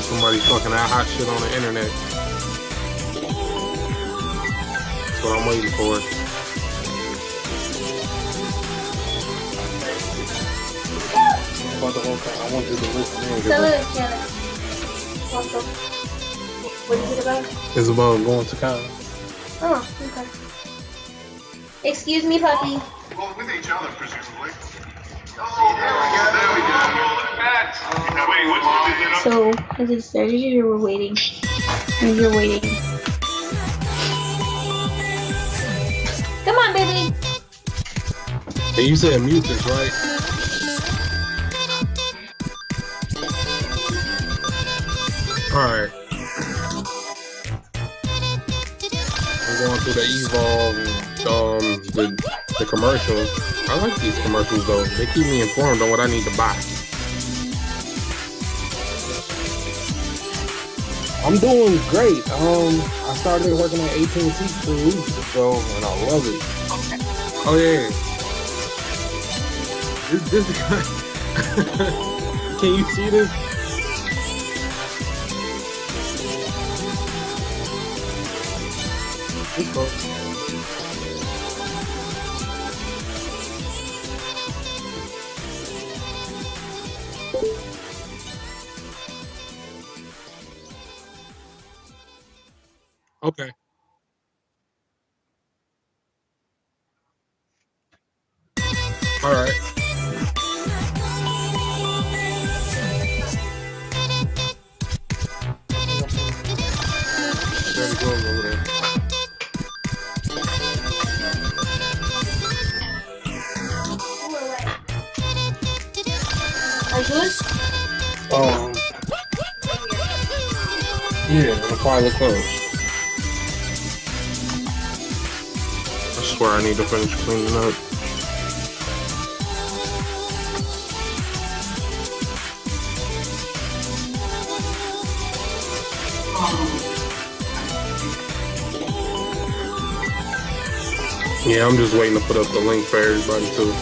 said somebody fucking that hot shit on the internet. That's what I'm waiting for. About the whole time. I want you to listen in. What is it about? It's about going to college. Oh, okay. Excuse me, puppy. Well, with each other, presumably. So, has it started or we're waiting? And you're waiting. Come on, baby. And you said mute this, right? Alright. I'm going through the Evolve, the commercials. I like these commercials though. They keep me informed on what I need to buy. I'm doing great. I started working at AT&T 3 weeks ago, and I love it. Oh yeah. This guy. Can you see this? This cool. Okay. All right. There we go over there. Are you good? Yeah, the file closed. I swear I need to finish cleaning up. Yeah, I'm just waiting to put up the link for everybody too.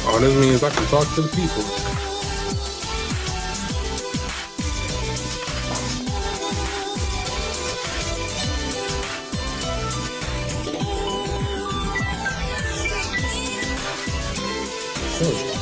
Oh, this means I can talk to the people. Cool.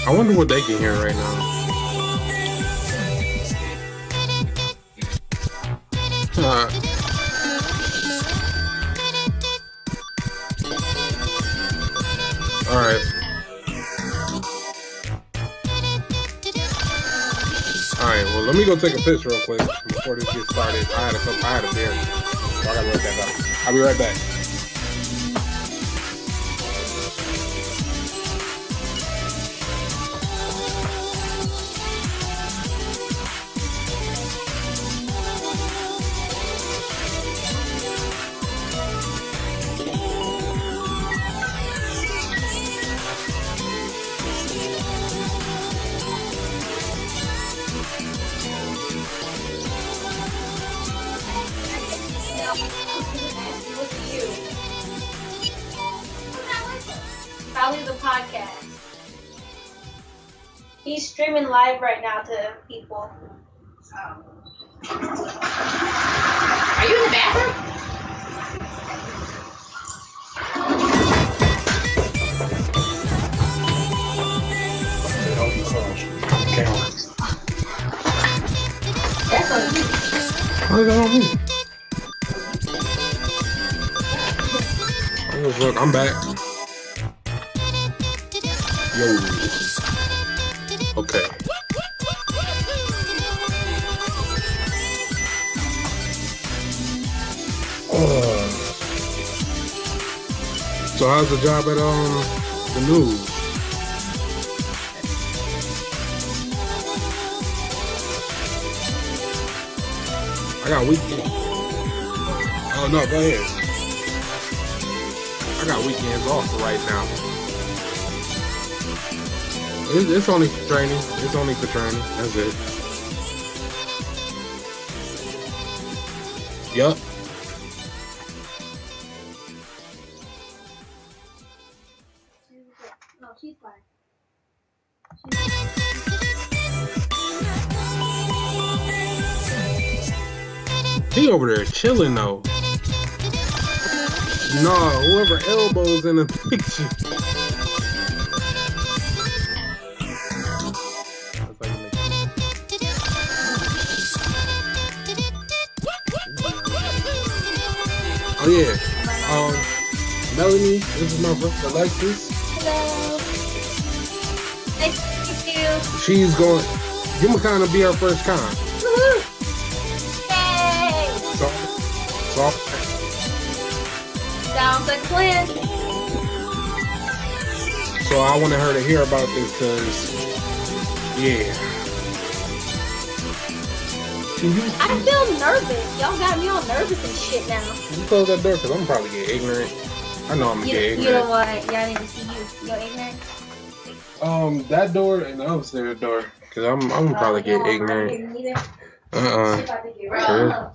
I wonder what they can hear right now. Alright. Alright, well let me go take a piss real quick before this gets started. I had a beer. So I gotta let that out. I'll be right back. Probably the podcast. He's streaming live right now to people. Are you in the bathroom? How is that on me? Oh, look, I'm back. Yo. Okay. So how's the job at the news? I got weekends. Oh no, go ahead. I got weekends off right now. It's only for training. It's only for training. That's it. Yup. No, she's fine. He over there chilling though. Nah, whoever elbows in the picture. Oh yeah. Melanie, this is my friend Alexis. Hello. Nice to meet you. She's going. You can kind of be our first con. Woohoo! Yay! So. Sounds like a plan. So I wanted her to hear about this because, yeah. I feel nervous. Y'all got me all nervous and shit now. You close that door because I'm probably get ignorant. I know I'm gonna get ignorant. You know what? Y'all need to see you. You're ignorant. That door and the upstairs door because I'm probably get ignorant. Sure.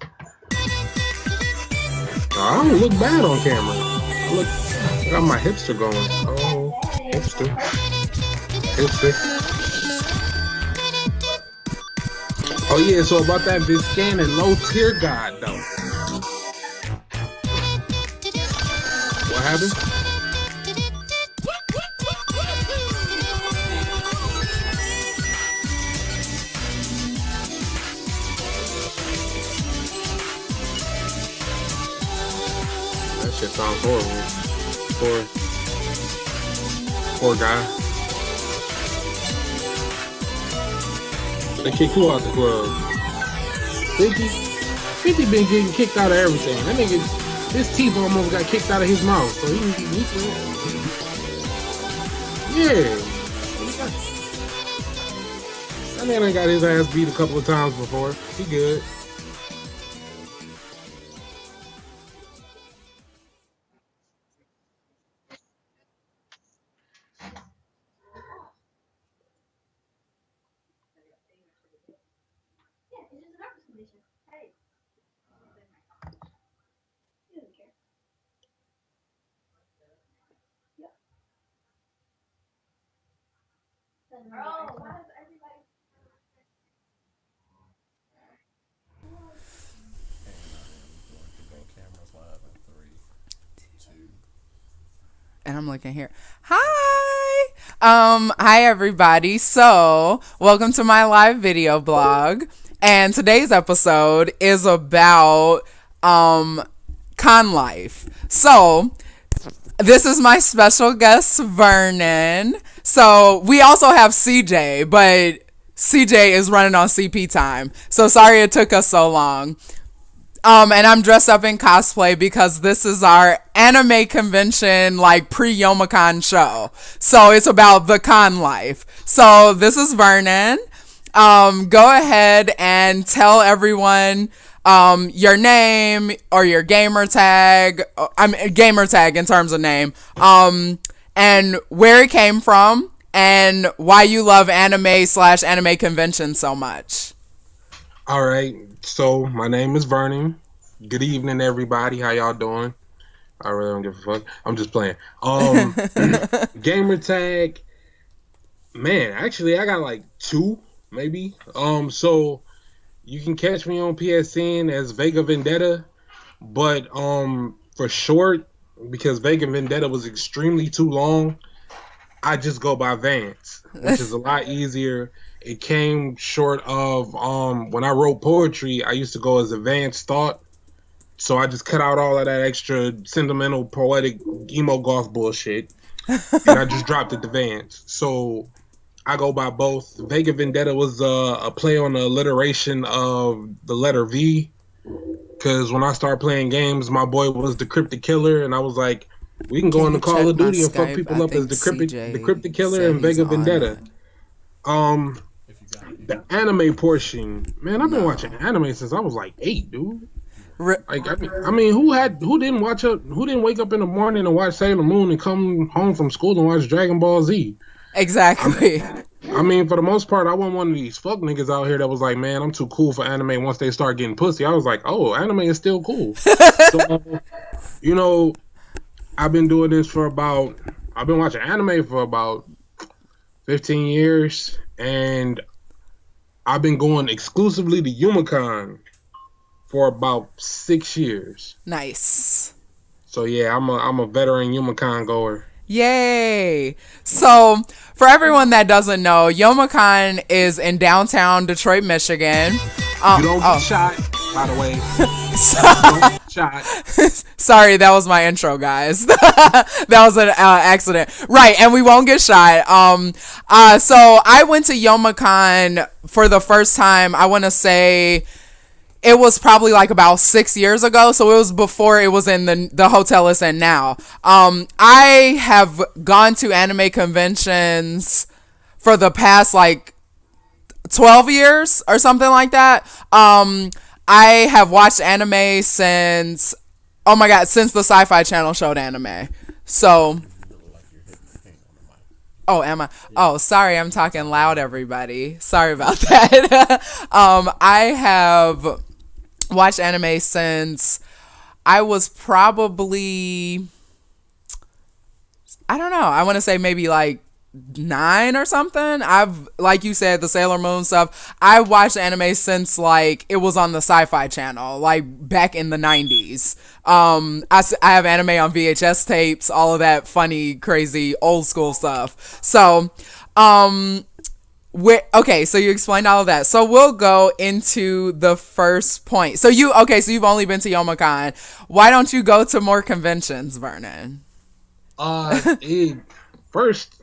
I don't look bad on camera. I got my hipster going. Oh, hipster. Oh yeah, so about that Viscan and low tier god though. What happened? That shit sounds horrible. Poor guy. They kicked who out the club? 50? 50 been getting kicked out of everything. That nigga, his teeth almost got kicked out of his mouth. So he yeah. That man ain't got his ass beat a couple of times before. He good. And I'm looking here. Hi. Hi everybody. So, welcome to my live video blog. And today's episode is about con life. So, this is my special guest Vernon. So, we also have CJ, but CJ is running on CP time. So, sorry it took us so long. And I'm dressed up in cosplay because this is our anime convention, like pre-Youmacon show. So it's about the con life. So this is Vernon. Go ahead and tell everyone your name or your gamer tag. Gamer tag in terms of name. And where it came from and why you love anime/anime convention so much. All right. So my name is Vernon. Good evening, everybody. How y'all doing? I really don't give a fuck. I'm just playing. Gamer tag. Man, actually, I got like 2, maybe. So you can catch me on PSN as Vega Vendetta, but for short, because Vega Vendetta was extremely too long, I just go by Vance, which is a lot easier. it came short of when I wrote poetry, I used to go as advanced thought. So I just cut out all of that extra sentimental, poetic, emo goth bullshit, and I just dropped it to Vance. So I go by both. Vega Vendetta was a play on the alliteration of the letter V. Because when I started playing games, my boy was the Cryptic Killer, and I was like, we can go into Call of Duty and fuck people up as the Cryptic Killer and Vega Vendetta. The anime portion, man, I've been watching anime since I was like 8, dude. Like, I mean, who didn't wake up in the morning and watch Sailor Moon and come home from school and watch Dragon Ball Z? Exactly. I mean, for the most part, I wasn't one of these fuck niggas out here that was like, man, I'm too cool for anime once they start getting pussy. I was like, oh, anime is still cool. So, you know, I've been doing this I've been watching anime for about 15 years, and I've been going exclusively to YumaCon for about 6 years. Nice. So yeah, I'm a veteran YumaCon goer. Yay! So, for everyone that doesn't know, YomaCon is in downtown Detroit, Michigan. You don't get shot, by the way. You don't get shot. Sorry, that was my intro, guys. That was an accident. Right, and we won't get shot. So I went to YomaCon for the first time, I want to say it was probably like about 6 years ago. So it was before it was in the hotel it's in now. I have gone to anime conventions for the past like 12 years or something like that. I have watched anime since, oh my God, since the Sci-Fi Channel showed anime. So, oh, am I? Oh, sorry, I'm talking loud, everybody. Sorry about that. I have watched anime since I was probably, I don't know, I want to say maybe like 9 or something. I've, like you said, the Sailor Moon stuff, I watched anime since like it was on the Sci-Fi Channel, like back in the 90s. I have anime on VHS tapes, all of that funny, crazy, old school stuff. So, okay, so you explained all of that. So we'll go into the first point. So you've only been to YomaCon. Why don't you go to more conventions, Vernon? First,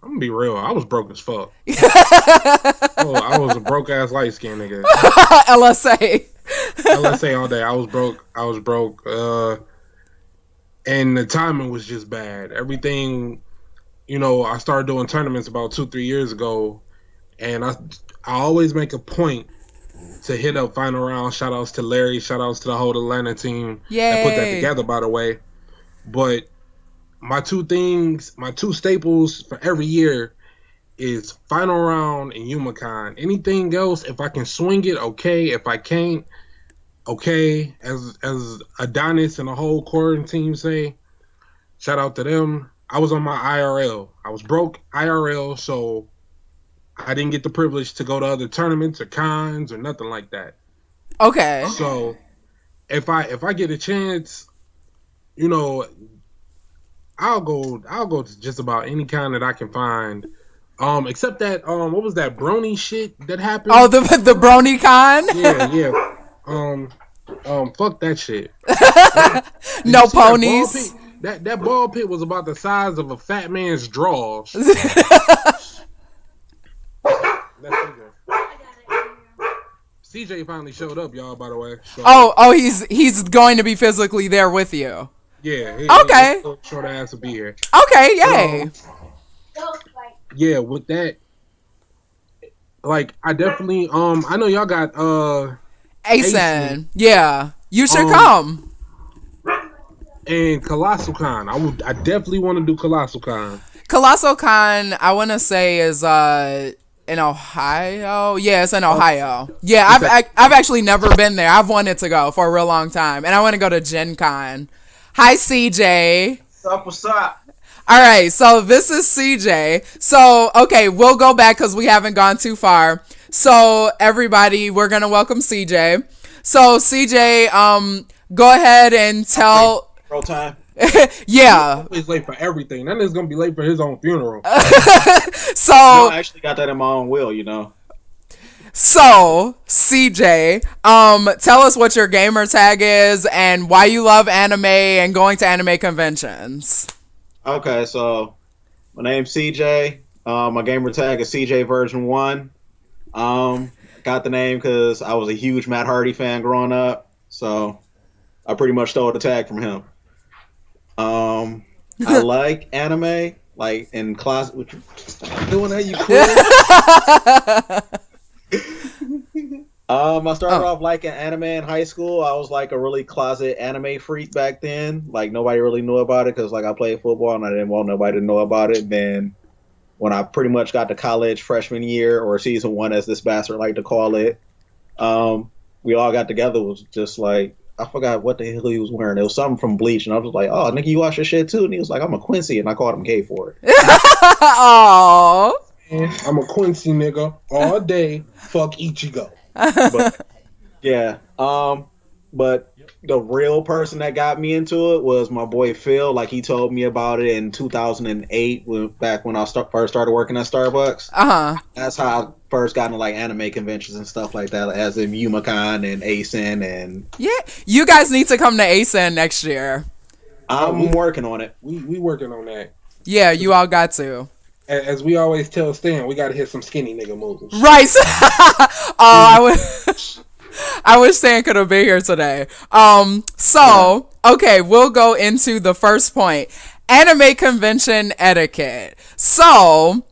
I'm gonna be real. I was broke as fuck. I was a broke ass light skinned nigga. LSA. LSA all day. I was broke. And the timing was just bad. Everything, I started doing tournaments about 2-3 years ago, and I always make a point to hit up final round. Shout outs to Larry. Shout outs to the whole Atlanta team that put that together, by the way. But my two staples for every year is final round and YumaCon. Anything else, if I can swing it, okay. If I can't, okay. As Adonis and the whole quarantine say, shout out to them. I was on my IRL. I was broke IRL, so I didn't get the privilege to go to other tournaments or cons or nothing like that. Okay. So if I get a chance, I'll go to just about any con that I can find. Except that what was that brony shit that happened? Oh, the brony con? Yeah. Fuck that shit. No ponies. That ball pit was about the size of a fat man's drawers. CJ finally showed up, y'all, by the way. So. He's going to be physically there with you. Yeah. Okay. Short ass will be here. Okay, yay. Yeah, with that, like, I definitely, I know y'all got, ASIN. Yeah. You should come. And Colossal Con. I definitely want to do Colossal Con. Colossal Con, I want to say is, in Ohio. Yeah, it's in Ohio. Yeah, I've actually never been there. I've wanted to go for a real long time, and I want to go to Gen Con. Hi, CJ. What's up? All right, so this is CJ. So, okay, we'll go back because we haven't gone too far. So, everybody, we're going to welcome CJ. So, CJ, go ahead and tell... Roll time. Yeah. He's late for everything. That nigga's going to be late for his own funeral. So... I actually got that in my own will, So, CJ, tell us what your gamer tag is and why you love anime and going to anime conventions. Okay, so my name's CJ. My gamer tag is CJ version 1. Got the name because I was a huge Matt Hardy fan growing up, so I pretty much stole the tag from him. I like anime, like in class. What you stop doing that? You cool? I started off liking anime in high school. I was like a really closet anime freak back then. Like nobody really knew about it because like I played football and I didn't want nobody to know about it. Then when I pretty much got to college freshman year or season 1, as this bastard like to call it, we all got together. It was just like I forgot what the hell he was wearing. It was something from Bleach, and I was like, "Oh, nigga, you watch your shit too?" And he was like, "I'm a Quincy," and I called him gay for it. Aww. I'm a Quincy nigga all day. Fuck Ichigo. But yeah, but the real person that got me into it was my boy Phil. Like he told me about it in 2008, back when I first started working at Starbucks. That's how I first got into like anime conventions and stuff like that, as in YumaCon and ASIN and. Yeah, you guys need to come to ASIN next year. I'm working on it. We working on that. Yeah, you all got to. As we always tell Stan, we got to hit some skinny nigga moves. Right. I wish Stan could have been here today. So, okay, we'll go into the first point. Anime convention etiquette. So,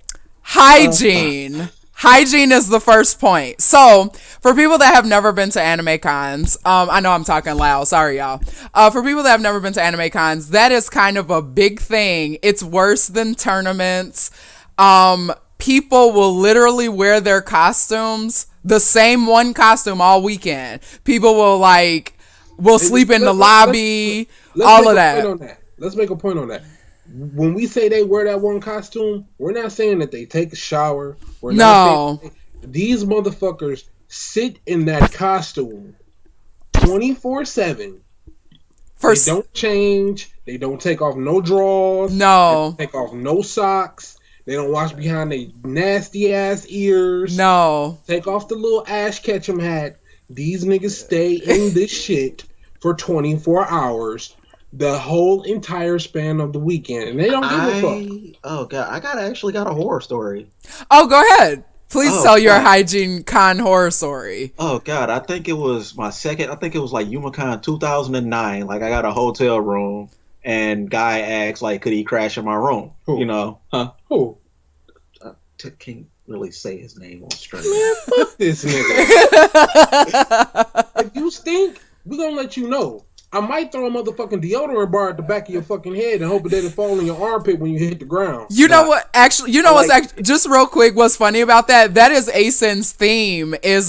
hygiene. Hygiene is the first point. So, for people that have never been to anime cons, I know I'm talking loud. Sorry, y'all. For people that have never been to anime cons, that is kind of a big thing. It's worse than tournaments. People will literally wear their costumes, the same one costume all weekend. People will sleep in the lobby, all of that. Let's make a point on that. When we say they wear that one costume, we're not saying that they take a shower. We're not saying these motherfuckers sit in that costume 24/7. They don't change. They don't take off no drawers. No. They don't take off no socks. They don't wash behind their nasty ass ears. No. Take off the little Ash Ketchum hat. These niggas stay in this shit for 24 hours. The whole entire span of the weekend, and they don't give a fuck. Oh god, I actually got a horror story. Oh, go ahead. Please tell your hygiene con horror story. Oh god, I think it was my second. I think it was like YumaCon 2009. Like I got a hotel room, and guy asked like, could he crash in my room? Who? You know, huh? Who? Can't really say his name on stream. Man, fuck this nigga. If you stink, we gonna let you know. I might throw a motherfucking deodorant bar at the back of your fucking head and hope it doesn't fall in your armpit when you hit the ground. You know what? Actually, just real quick. What's funny about that? That is ASIN's theme is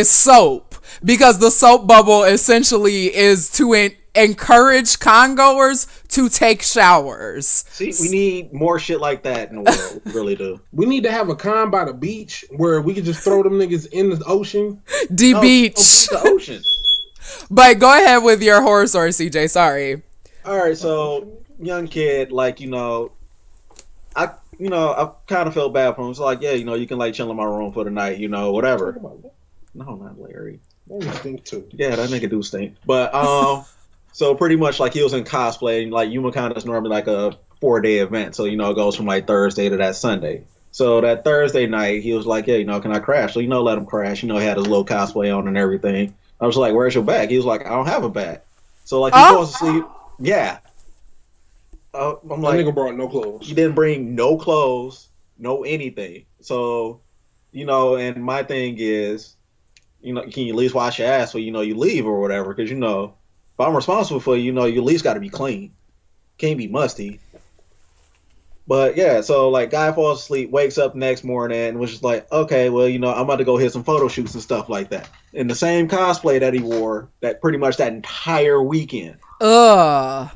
soap, because the soap bubble essentially is to encourage congoers to take showers. See, we need more shit like that in the world. We really do. We need to have a con by the beach where we can just throw them niggas in the ocean. Beach. The ocean. But go ahead with your horror story, CJ. Sorry. All right, so young kid, like I kind of felt bad for him. It's like, yeah, you can like chill in my room for the night, whatever. No, not Larry. They stink too. Yeah, that nigga do stink. But so pretty much like he was in cosplay, and like YumaCon is normally like a 4-day event, so it goes from like Thursday to that Sunday. So that Thursday night, he was like, yeah, can I crash? So let him crash. He had his little cosplay on and everything. I was like, where's your bag? He was like, I don't have a bag. So like he falls asleep. Yeah. I'm like, that nigga brought no clothes. He didn't bring no clothes, no anything. So, and my thing is, can you at least wash your ass when you leave or whatever? Because if I'm responsible for you, you at least got to be clean. Can't be musty. But yeah, so like guy falls asleep, wakes up next morning, and was just like, okay, well, I'm about to go hit some photo shoots and stuff like that. In the same cosplay that he wore that pretty much that entire weekend. Yeah,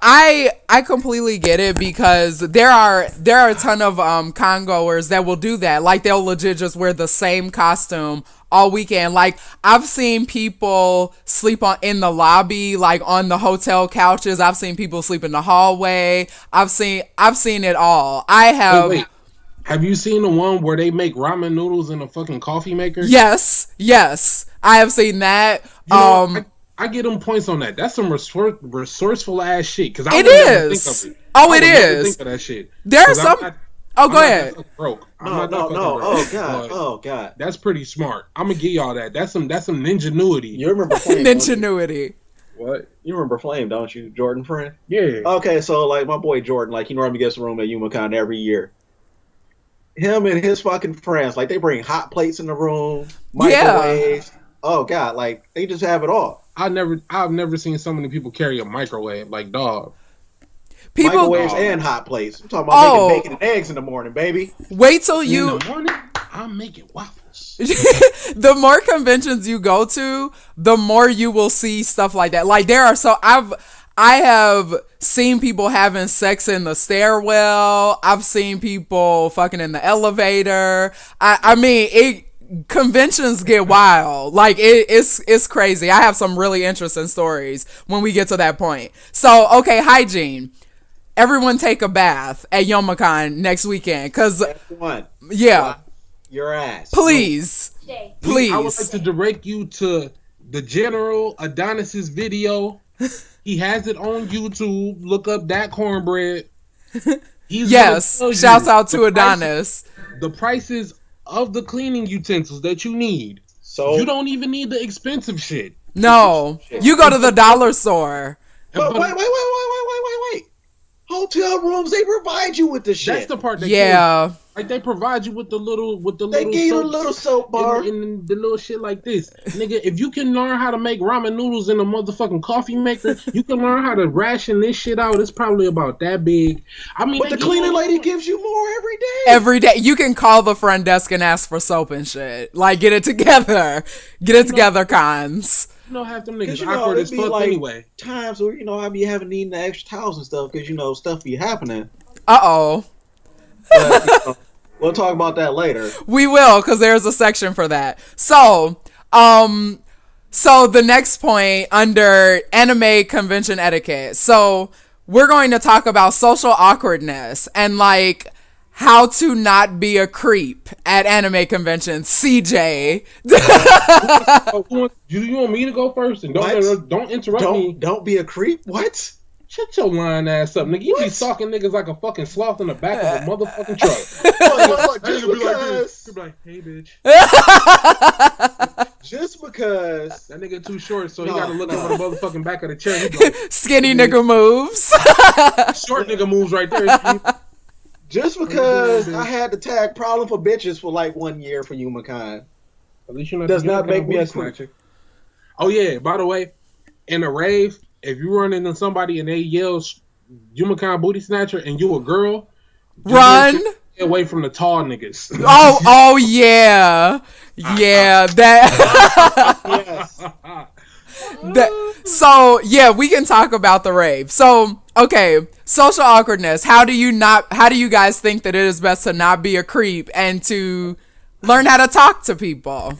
I completely get it, because there are a ton of congoers that will do that. Like they'll legit just wear the same costume all weekend. Like I've seen people sleep in the lobby, like on the hotel couches. I've seen people sleep in the hallway. I've seen it all. I have. Wait. Have you seen the one where they make ramen noodles in a fucking coffee maker? Yes, I have seen that. You know, I get them points on that. That's some resourceful ass shit. Because I It would never is. think of it. Oh, I it would never is. think of that shit. There are 'Cause some. I'm Oh, go not ahead. that fucking broke. I'm No, not that no, fucking no. broke. Oh god. But Oh god. that's pretty smart. I'm gonna give y'all that. That's some ingenuity. You remember Flame? don't you? Ingenuity. What? You remember Flame, don't you, Jordan friend? Yeah. Okay, so like my boy Jordan, like he normally gets a room at UMaCon every year. Him and his fucking friends, like they bring hot plates in the room, microwaves. Oh god, like they just have it all. I've never seen so many people carry a microwave. Like, dog. People Microwaves and hot plates. I'm talking about making bacon and eggs in the morning, baby. wait till In you. the morning, I'm making waffles. The more conventions you go to, the more you will see stuff like that. Like I have seen people having sex in the stairwell. I've seen people fucking in the elevator. I mean, conventions get wild. Like it's crazy. I have some really interesting stories when we get to that point. So, okay, hygiene. Everyone take a bath at YomaCon next weekend. Cause One. yeah, Your ass. please. Stay. Please. I would like to direct you to the General Adonis's video. He has it on YouTube. Look up that cornbread. He's Yes. gonna tell Shouts you out to the Adonis. the prices of the cleaning utensils that you need. So You don't even need the expensive shit. No. You go to the dollar store. But wait. Hotel rooms, they provide you with the shit. That's the part that Yeah. kills. Like they provide you with the little They give you a soap little soap bar. and the little shit like this. Nigga, if you can learn how to make ramen noodles in a motherfucking coffee maker, you can learn how to ration this shit out. It's probably about that big. I mean, But the cleaning lady gives you more every day. Every day. You can call the front desk and ask for soap and shit. Like, get it together. Get it together, cons. You know, half them 'Cause, niggas you know, awkward it'd as be fuck like anyway. times where, I be having needing the extra towels and stuff because, stuff be happening. Uh-oh. But, we'll talk about that later. We will, because there's a section for that. So the next point under anime convention etiquette. So we're going to talk about social awkwardness and like how to not be a creep at anime conventions. CJ. Do you want me to go first? And don't interrupt me. Don't be a creep. What? Shut your lying ass up, nigga. You be What? stalking niggas like a fucking sloth in the back of a motherfucking truck. Look, That nigga be like this. He be like, hey, bitch. Just because That nigga too short, so he No, gotta look no. over the motherfucking back of the chair. He be like, Skinny nigga moves. short nigga moves right there. I had the tag problem for bitches for like 1 year for YumaCon. At least you're not Does the not make me a booty snatcher. Oh yeah, by the way, in a rave, if you run into somebody and they yell YumaCon booty snatcher and you a girl, Run. Stay away from the tall niggas. Oh yeah. Yeah, that Yes. so yeah, we can talk about the rave. So, okay, social awkwardness. How do you guys think that it is best to not be a creep and to learn how to talk to people?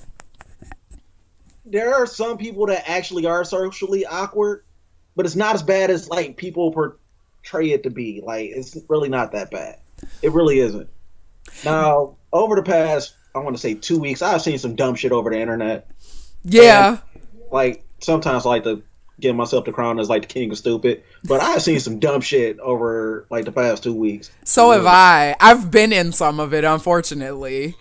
There are some people that actually are socially awkward, but it's not as bad as like people portray it to be. Like it's really not that bad. It really isn't. Now, over the past, I want to say 2 weeks, I've seen some dumb shit over the internet. Yeah. Like sometimes I like to give myself the crown as like the king of stupid, but I've seen some dumb shit over like the past 2 weeks. So have I. I've been in some of it, unfortunately.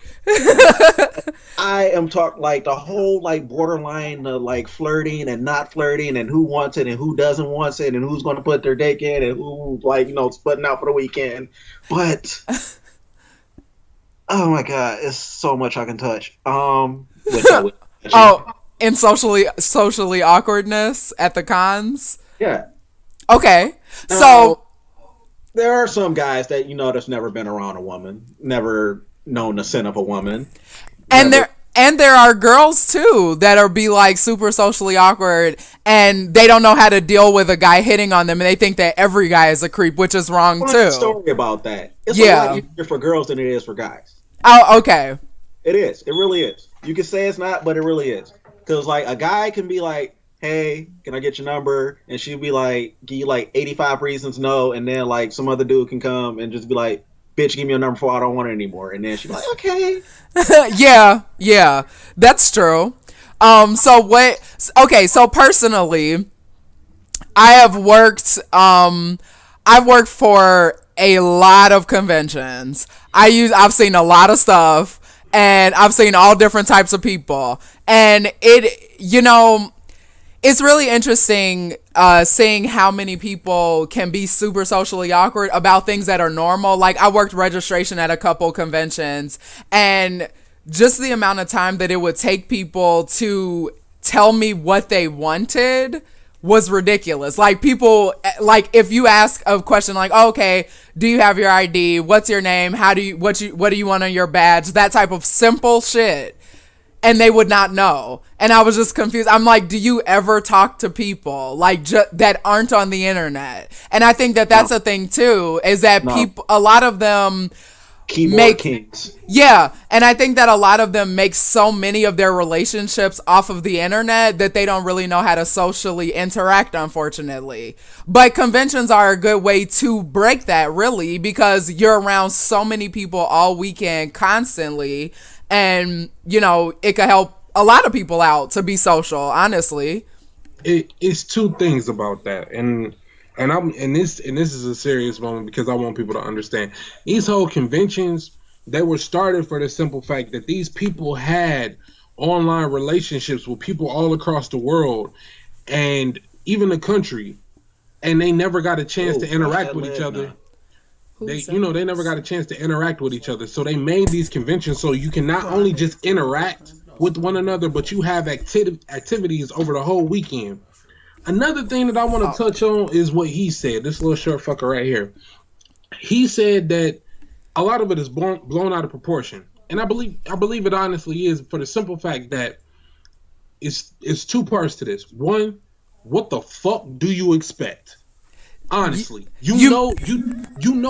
I am talking like the whole like borderline like flirting and not flirting and who wants it and who doesn't want it and who's going to put their dick in and who like splitting out for the weekend. But oh my god, it's so much I can touch. In socially awkwardness at the cons. Yeah. Okay. Now, So there are some guys that that's never been around a woman, never known the sin of a woman. and there are girls too that are be like super socially awkward and they don't know how to deal with a guy hitting on them and they think that every guy is a creep, which is wrong too. Story about that. It's Yeah. a lot easier for girls than it is for guys. Oh, okay. It is. It really is. You can say it's not, but it really is. Because like a guy can be like, "Hey, can I get your number?" And she'll be like, give you like 85 reasons no, and then like some other dude can come and just be like, bitch, give me your number before I don't want it anymore. And then she's like, okay. Yeah, that's true. So personally, I have worked, I've worked for a lot of conventions. I've seen a lot of stuff, and I've seen all different types of people. And it's really interesting seeing how many people can be super socially awkward about things that are normal. Like, I worked registration at a couple conventions, and just the amount of time that it would take people to tell me what they wanted was ridiculous. Like, people, like, if you ask a question like, oh, okay, do you have your ID? What's your name? What do you want on your badge? That type of simple shit. And they would not know. And I was just confused. I'm like, do you ever talk to people like that aren't on the internet? And I think that that's a thing too, is that people, a lot of them keyboard kings. Yeah, and I think that a lot of them make so many of their relationships off of the internet that they don't really know how to socially interact, unfortunately. But conventions are a good way to break that, really, because you're around so many people all weekend constantly, and it could help a lot of people out to be social, honestly. It's two things about that, and this is a serious moment because I want people to understand these whole conventions, they were started for the simple fact that these people had online relationships with people all across the world and even the country, and they never got a chance to interact with each other. They never got a chance to interact with each other. So they made these conventions so you can not only just interact with one another, but you have activities over the whole weekend. Another thing that I want to touch on is what he said. This little short fucker right here. He said that a lot of it is blown out of proportion, and I believe it honestly is, for the simple fact that it's two parts to this. One, what the fuck do you expect? Honestly, you know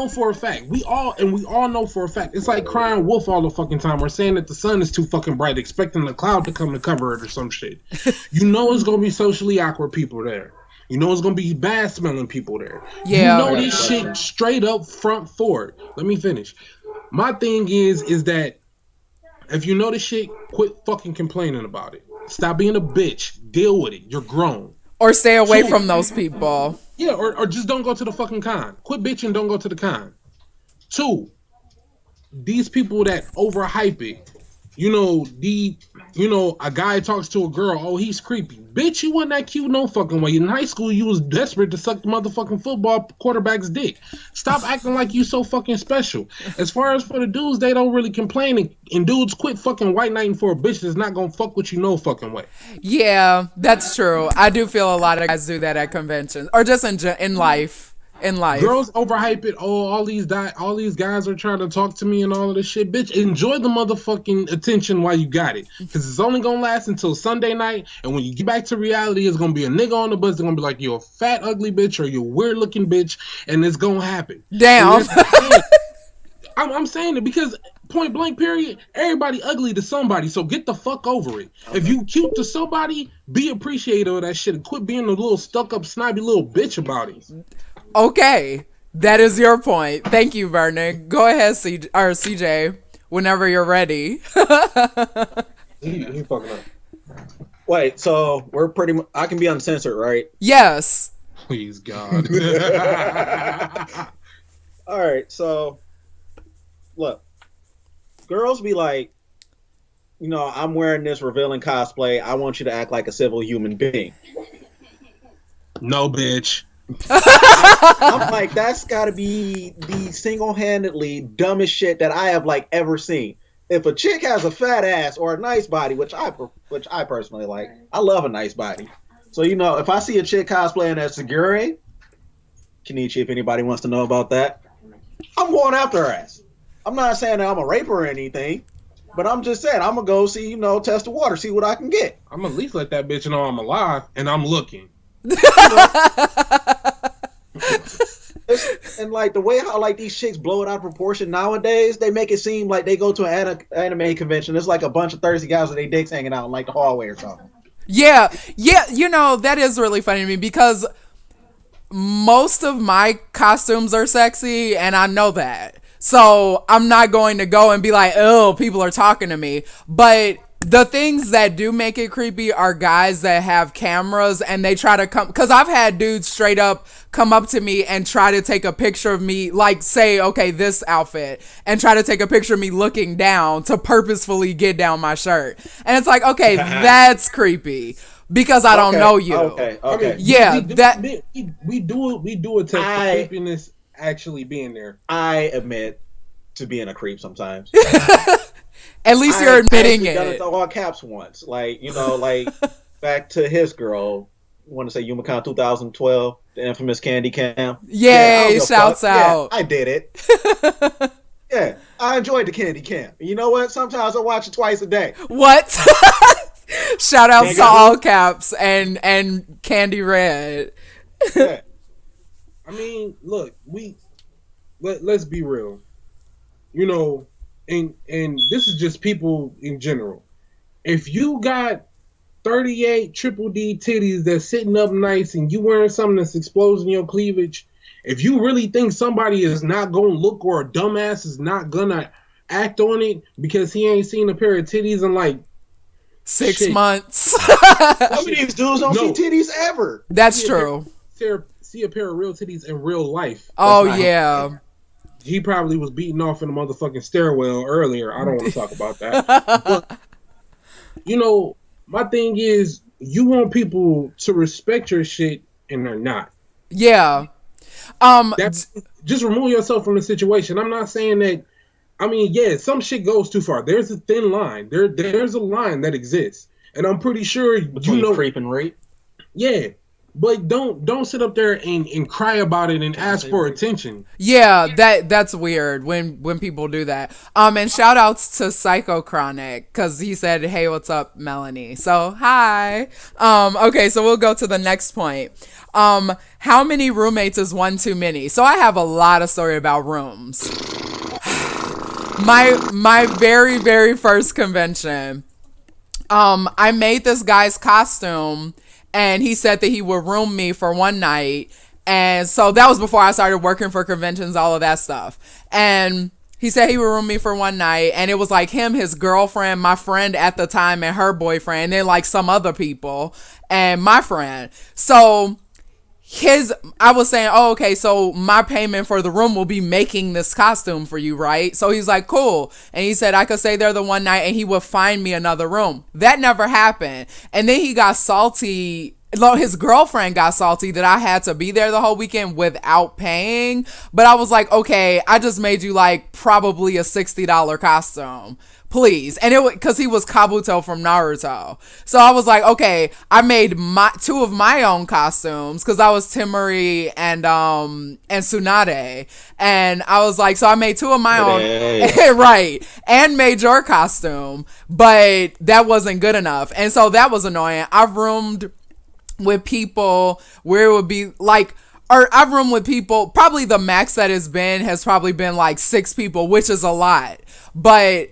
for a fact. We all know for a fact. It's like crying wolf all the fucking time, or saying that the sun is too fucking bright, expecting the cloud to come to cover it or some shit. You know it's gonna be socially awkward people there. You know it's gonna be bad smelling people there. Yeah. You know this shit straight up front forward. Let me finish. My thing is that if you know this shit, quit fucking complaining about it. Stop being a bitch. Deal with it. You're grown. Or stay away from those people. Yeah, or just don't go to the fucking con. Quit bitching, don't go to the con. Two, these people that overhype it. A guy talks to a girl, oh, he's creepy. Bitch, you wasn't that cute no fucking way. In high school, you was desperate to suck the motherfucking football quarterback's dick. Stop acting like you so fucking special. As far as for the dudes, they don't really complain. And dudes, quit fucking white knighting for a bitch that's not gonna fuck with you no fucking way. Yeah, that's true. I do feel a lot of guys do that at conventions. Or just in life. Girls overhype it. Oh, all these guys are trying to talk to me and all of this shit. Bitch, enjoy the motherfucking attention while you got it. Because it's only going to last until Sunday night. And when you get back to reality, it's going to be a nigga on the bus. They're going to be like, you're a fat, ugly bitch, or you're a weird looking bitch. And it's going to happen. Damn. I'm saying it because point blank period, everybody ugly to somebody. So get the fuck over it. Okay. If you cute to somebody, be appreciative of that shit. And quit being a little stuck up, snobby little bitch about it. Okay, that is your point. Thank you, Vernon. Go ahead, CJ, whenever you're ready. He fucking up. Wait, so we're I can be uncensored, right? Yes. Please, God. All right, so look, girls be like, I'm wearing this revealing cosplay. I want you to act like a civil human being. No, bitch. I'm like, that's gotta be the single-handedly dumbest shit that I have ever seen. If a chick has a fat ass or a nice body, which I personally like, I love a nice body. So if I see a chick cosplaying as Seguri, Kenichi, if anybody wants to know about that, I'm going after her ass. I'm not saying that I'm a raper or anything, but I'm just saying I'm gonna go see, test the water, see what I can get. I'm at least let that bitch know I'm alive and I'm looking. And the way how these chicks blow it out of proportion nowadays, they make it seem like they go to an anime convention. It's like a bunch of thirsty guys with their dicks hanging out in the hallway or something. Yeah, that is really funny to me because most of my costumes are sexy, and I know that. So I'm not going to go and be like, oh, people are talking to me. But the things that do make it creepy are guys that have cameras and they try to come, because I've had dudes straight up come up to me and try to take a picture of me, like say, okay, this outfit, and try to take a picture of me looking down to purposefully get down my shirt. And it's like, okay, that's creepy because I don't know you. Okay. I mean, Yeah, we do it to creepiness actually being there. I admit to being a creep sometimes. At least you're admitting I done it it. to all caps once. Like, you know, like back to his girl. I want to say YumaCon 2012, the infamous Candy Cam. Yay, shouts out. Yeah, I did it. Yeah, I enjoyed the Candy Cam. You know what? Sometimes I watch it twice a day. What? Shout outs to all caps and Candy Red. Yeah. I mean, look, let's be real. You know, and this is just people in general. If you got 38 triple D titties that's sitting up nice and you wearing something that's exposing your cleavage, if you really think somebody is not gonna look, or a dumbass is not gonna act on it because he ain't seen a pair of titties in like 6 months. Some of these dudes don't see titties ever. That's true. See a pair of real titties in real life. Oh yeah. He probably was beating off in a motherfucking stairwell earlier. I don't want to talk about that. But, you know, my thing is, you want people to respect your shit and they're not. Yeah. Just remove yourself from the situation. I'm not saying that. I mean, yeah, some shit goes too far. There's a thin line. There's a line that exists, and I'm pretty sure Between you know creep and rape. Yeah, but don't sit up there and cry about it and ask for attention. Yeah, that's weird when people do that. And shout outs to Psycho Chronic, because he said, hey, what's up, Melanie? So hi. Okay, so we'll go to the next point. How many roommates is one too many? So I have a lot of story about rooms. My very, very first convention, I made this guy's costume, and he said that he would room me for one night. And so that was before I started working for conventions, all of that stuff. And he said he would room me for one night, and it was like him, his girlfriend, my friend at the time, and her boyfriend, and then like some other people, and my friend. So I was saying, oh, okay, so my payment for the room will be making this costume for you, right? So he's like, cool. And he said I could stay there the one night and he would find me another room. That never happened. And then he got salty. His girlfriend got salty that I had to be there the whole weekend without paying. But I was like, okay, I just made you like probably a $60 costume. Please. And it was because he was Kabuto from Naruto. So I was like, okay, I made two of my own costumes because I was Temari and Tsunade. And I was like, so I made two of my own. Right. And made your costume. But that wasn't good enough. And so that was annoying. I've roomed with people where it would be like, or I've roomed with people, probably the max that has probably been like 6 people, which is a lot. But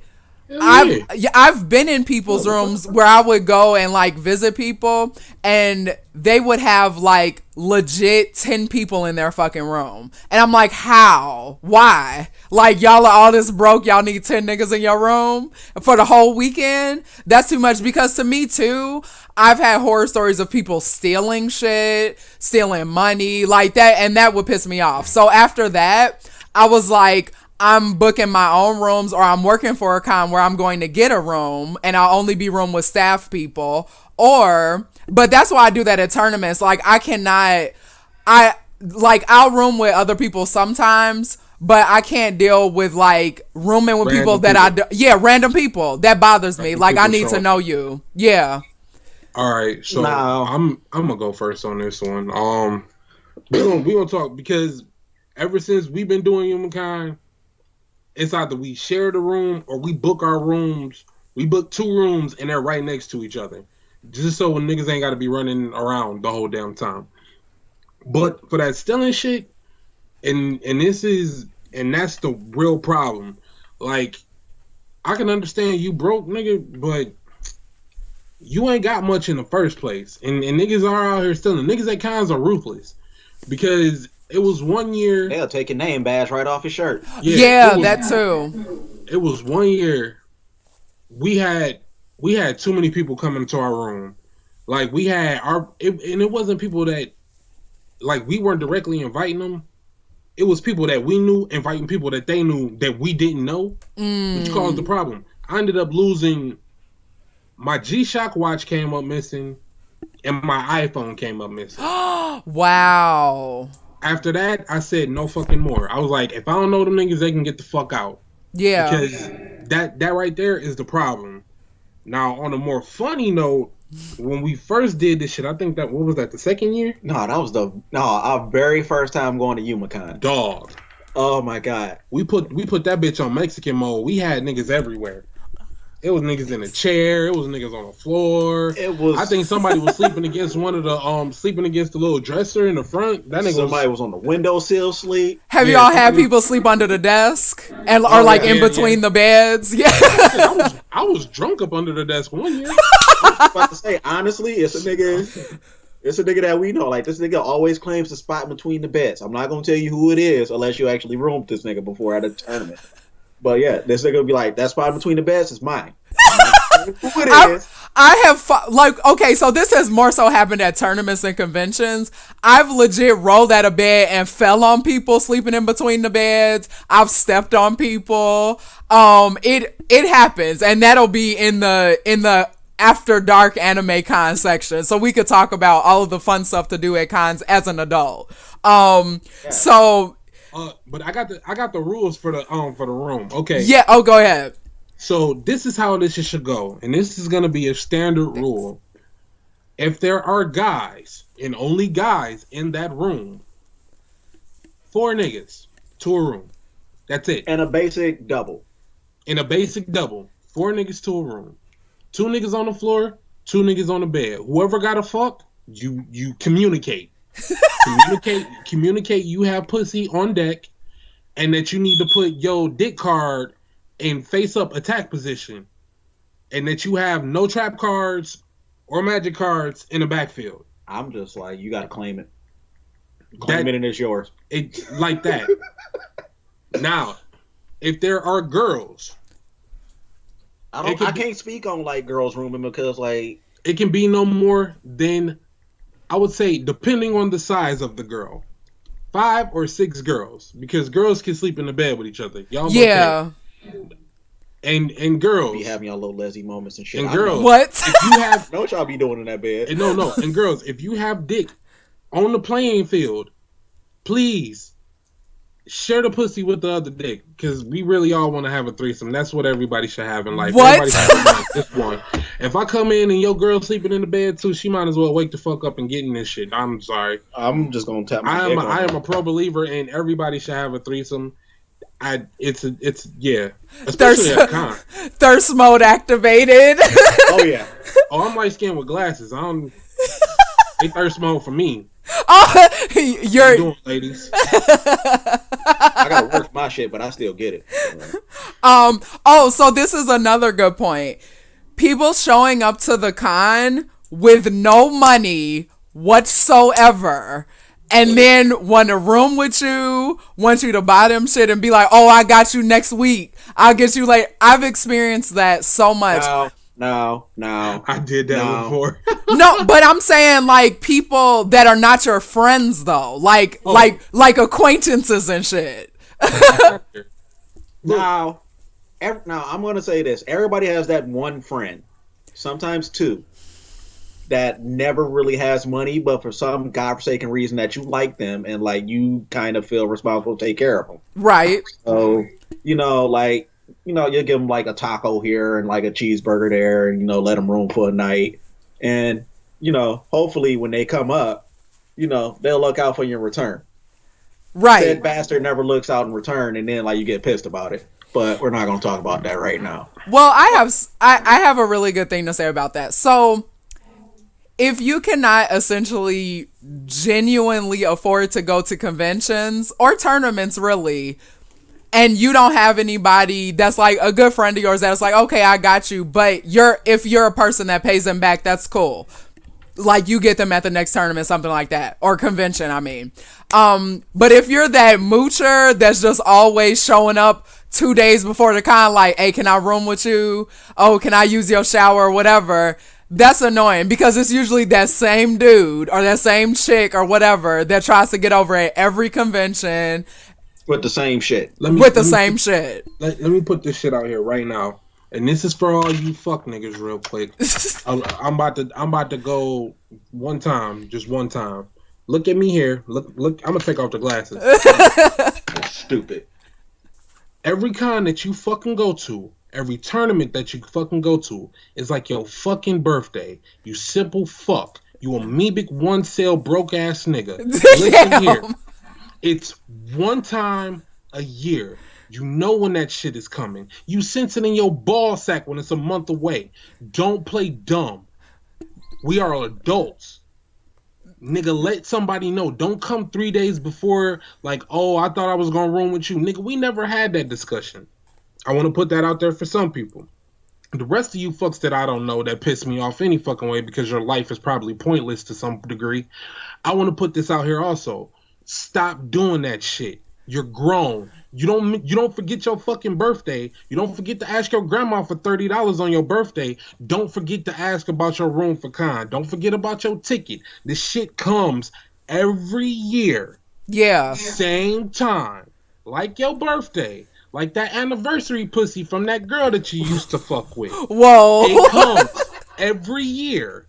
I've been in people's rooms where I would go and like visit people, and they would have like legit 10 people in their fucking room. And I'm like, how? Why? Like, y'all are all this broke, y'all need 10 niggas in your room for the whole weekend? That's too much, because to me too, I've had horror stories of people stealing shit, stealing money like that, and that would piss me off. So after that, I was like, I'm booking my own rooms, or I'm working for a con where I'm going to get a room and I'll only be room with staff people. But that's why I do that at tournaments. Like, I'll room with other people sometimes, but I can't deal with like rooming with random people. Random people. That bothers me. Like, I need to know you. Yeah. All right. So I'm gonna go first on this one. We gonna talk, because ever since we've been doing Humankind, it's either we share the room or we book our rooms. We book 2 rooms and they're right next to each other, just so when niggas ain't got to be running around the whole damn time. But for that stealing shit, and that's the real problem. Like, I can understand you broke, nigga, but you ain't got much in the first place, and niggas are out here stealing. Niggas at cons are ruthless, because It was 1 year. They'll take your name badge right off your shirt. Yeah, that too. It was 1 year. We had too many people coming into our room. Like we had and it wasn't people that, like, we weren't directly inviting them. It was people that we knew inviting people that they knew that we didn't know, which caused the problem. I ended up losing. My G-Shock watch came up missing, and my iPhone came up missing. Wow. After that, I said no fucking more. I was like, if I don't know them niggas, they can get the fuck out. Yeah. Because that right there is the problem. Now, on a more funny note, when we first did this shit, I think what was that, the second year? No, that was our very first time going to UMaCon. Dog. Oh my God. We put that bitch on Mexican mode. We had niggas everywhere. It was niggas in a chair. It was niggas on the floor. I think somebody was sleeping against sleeping against the little dresser in the front. Somebody was on the windowsill sleep. Have y'all had people sleep under the desk or in between the beds? Yeah. I was drunk up under the desk 1 year. I was about to say, honestly, it's a nigga that we know. Like, this nigga always claims the spot between the beds. I'm not gonna tell you who it is unless you actually roomed this nigga before at a tournament. But yeah, this nigga will be like, that spot between the beds is mine. Who it is? I have okay, so this has more so happened at tournaments and conventions. I've legit rolled out of bed and fell on people sleeping in between the beds. I've stepped on people. It happens, and that'll be in the after dark anime con section, so we could talk about all of the fun stuff to do at cons as an adult. So. But I got the rules for the room. Okay. Yeah. Oh, go ahead. So this is how this should go, and this is gonna be a standard rule. If there are guys and only guys in that room, 4 niggas to a room. That's it. And a basic double. 4 niggas to a room. 2 niggas on the floor, 2 niggas on the bed. Whoever got a fuck, you communicate. Communicate you have pussy on deck, and that you need to put your dick card in face up attack position, and that you have no trap cards or magic cards in the backfield. I'm just like, you gotta claim it. Claim it and it's yours. It like that. Now, if there are girls, I can't speak on like girls' rooming because like it can be no more than, I would say, depending on the size of the girl, 5 or 6 girls, because girls can sleep in the bed with each other. Y'all, yeah. Okay. And girls be having y'all little lesy moments and shit. And girls, what? If you have, know what y'all be doing in that bed? No. And girls, if you have dick on the playing field, please share the pussy with the other dick, because we really all want to have a threesome. That's what everybody should have in life. What? Everybody should have this one. If I come in and your girl sleeping in the bed too, she might as well wake the fuck up and get in this shit. I'm sorry. I'm just gonna tap my dick on I am a pro believer in everybody should have a threesome. It's yeah. Especially at con. Thirst mode activated. Oh yeah. Oh, I'm light skinned with glasses. They thirst mode for me. Oh, you're doing, ladies. I gotta work my shit, but I still get it. So this is another good point. People showing up to the con with no money whatsoever, and then want to room with you, want you to buy them shit and be like, oh, I got you next week. I'll get you later. I've experienced that so much. No. I did that before. No, but I'm saying like people that are not your friends though, like acquaintances and shit. Now, I'm gonna say this: everybody has that one friend, sometimes 2, that never really has money, but for some godforsaken reason that you like them and like you kind of feel responsible to take care of them. Right. So you'll give them like a taco here and like a cheeseburger there, and let them room for a night, and hopefully when they come up, they'll look out for you in return. Right. That bastard never looks out in return, and then like you get pissed about it. But we're not going to talk about that right now. Well, I have a really good thing to say about that. So, if you cannot essentially genuinely afford to go to conventions or tournaments, really, and you don't have anybody that's like a good friend of yours that's like, okay, I got you, but if you're a person that pays them back, that's cool. like you get them at the next tournament, something like that, or convention, I mean. But if you're that moocher that's just always showing up 2 days before the con, like, hey, can I room with you? Oh, can I use your shower or whatever? That's annoying because it's usually that same dude or that same chick or whatever that tries to get over at every convention with the same shit. Let me put this shit out here right now, and this is for all you fuck niggas, real quick. I'm about to go one time, just one time. Look at me here. Look. I'm gonna take off the glasses. Stupid. Every con that you fucking go to, every tournament that you fucking go to, is like your fucking birthday. You simple fuck. You amoebic one cell broke ass nigga. Listen here. It's one time a year. You know when that shit is coming. You sense it in your ball sack when it's a month away. Don't play dumb. We are adults. Nigga, let somebody know. Don't come 3 days before like, oh, I thought I was going to room with you. Nigga, we never had that discussion. I want to put that out there for some people. The rest of you fucks that I don't know that piss me off any fucking way because your life is probably pointless to some degree. I want to put this out here also. Stop doing that shit. You're grown. You don't forget your fucking birthday. You don't forget to ask your grandma for $30 on your birthday. Don't forget to ask about your room for con. Don't forget about your ticket. This shit comes every year. Yeah. Same time. Like your birthday. Like that anniversary pussy from that girl that you used to fuck with. Whoa. It comes every year.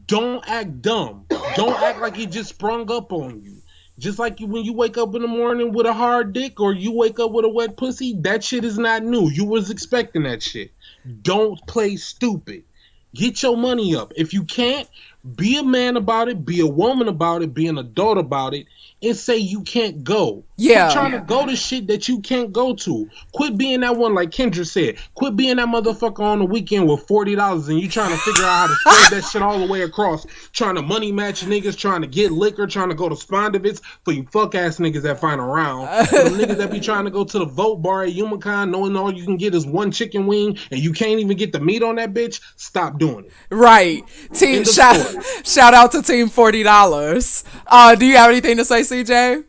Don't act dumb. Don't act like it just sprung up on you. Just like when you wake up in the morning with a hard dick or you wake up with a wet pussy, that shit is not new. You was expecting that shit. Don't play stupid. Get your money up. If you can't, be a man about it, be a woman about it, be an adult about it, and say you can't go. Yeah. Quit trying to go to shit that you can't go to. Quit being that one like Kendra said. Quit being that motherfucker on the weekend with $40 and you trying to figure out how to spread that shit all the way across. Trying to money match niggas, trying to get liquor, trying to go to Spondovitz for you fuck ass niggas that find around. For the niggas that be trying to go to the vote bar at Umacon knowing all you can get is one chicken wing and you can't even get the meat on that bitch. Stop doing it. Right. Team shout out to Team $40. Do you have anything to say, CJ?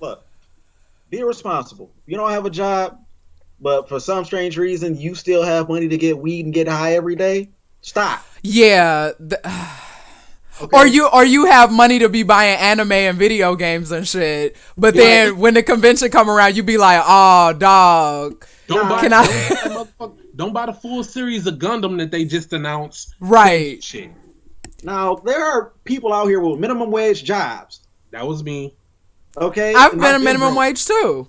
Look, be responsible. You don't have a job, but for some strange reason you still have money to get weed and get high every day. Stop. Yeah. Okay. Or you have money to be buying anime and video games and shit, but then when the convention come around, you be like, oh, dog. Don't buy the full series of Gundam that they just announced. Right. Shit. Now, there are people out here with minimum wage jobs. That was me. Okay? I've been a minimum wage too.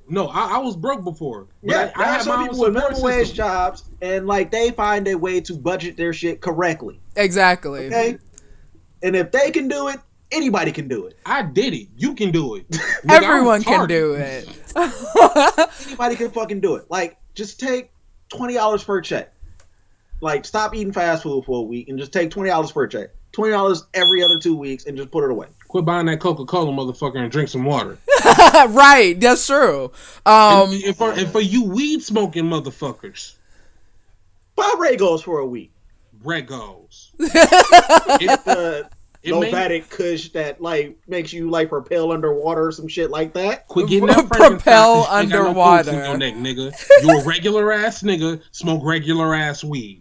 No, I was broke before. Yeah, I have some people with minimum wage jobs, and like they find a way to budget their shit correctly. Exactly. Okay? And if they can do it, anybody can do it. I did it. You can do it. Everyone can do it. Anybody can fucking do it. Like, just take $20 per check. Like, stop eating fast food for a week and just take $20 per check. $20 every other 2 weeks and just put it away. Quit buying that Coca-Cola, motherfucker, and drink some water. Right, that's true. And for you weed smoking motherfuckers, buy Regos for a week. Regos. It's the Novatic Kush that like makes you like propel underwater or some shit like that. Quit getting that propel underwater. No your neck, nigga. You a regular ass nigga. Smoke regular ass weed.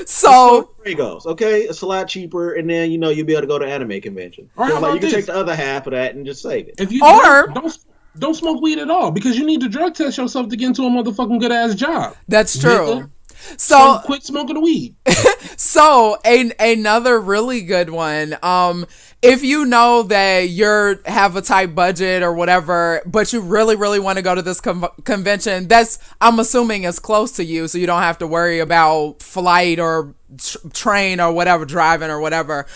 So Regos, okay, it's a lot cheaper, and then you'll be able to go to anime convention. Right, like you can take the other half of that and just save it. If you or don't smoke weed at all because you need to drug test yourself to get into a motherfucking good ass job. That's true. Nigga. So quit smoking the weed. So another really good one. If you know that you have a tight budget or whatever, but you really, really want to go to this convention, that's, I'm assuming, is close to you, so you don't have to worry about flight or train or whatever, driving or whatever.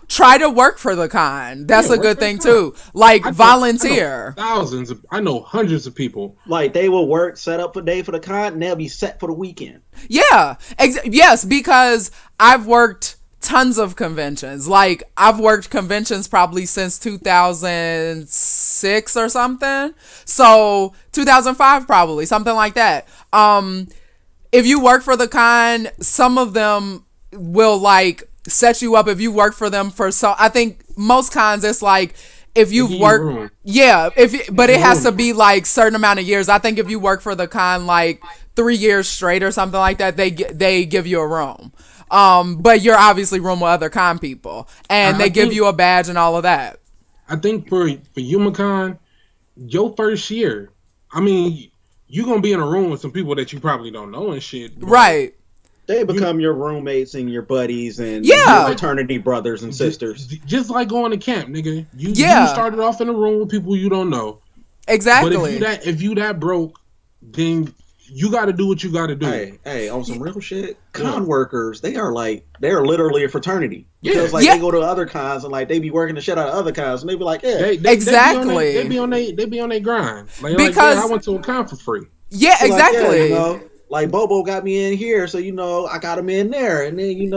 Try to work for the con. That's a good thing too. Like volunteer. I know hundreds of people. Like they will work set up a day for the con and they'll be set for the weekend. Yeah. Yes, because I've worked tons of conventions. Like, I've worked conventions probably since 2006 or something. So 2005 probably, something like that. If you work for the con, some of them will like set you up if you work for them for, so I think most cons it's like if you've worked, but it has to be like certain amount of years. I think if you work for the con like 3 years straight or something like that, they give you a room. But you're obviously room with other con people, and they give you a badge and all of that. I think for YumaCon, your first year, I mean, you're gonna be in a room with some people that you probably don't know and shit. Right. They become your roommates and your buddies and your fraternity brothers and sisters. Just like going to camp, nigga. You started off in a room with people you don't know. Exactly. But if you that broke, then you got to do what you got to do. Hey, on some real shit, con workers, they're literally a fraternity. Because they go to other cons and like they be working the shit out of other cons and they be like, exactly. They be on their grind. Because I went to a con for free. Yeah, exactly. Like Bobo got me in here, so I got him in there, and then we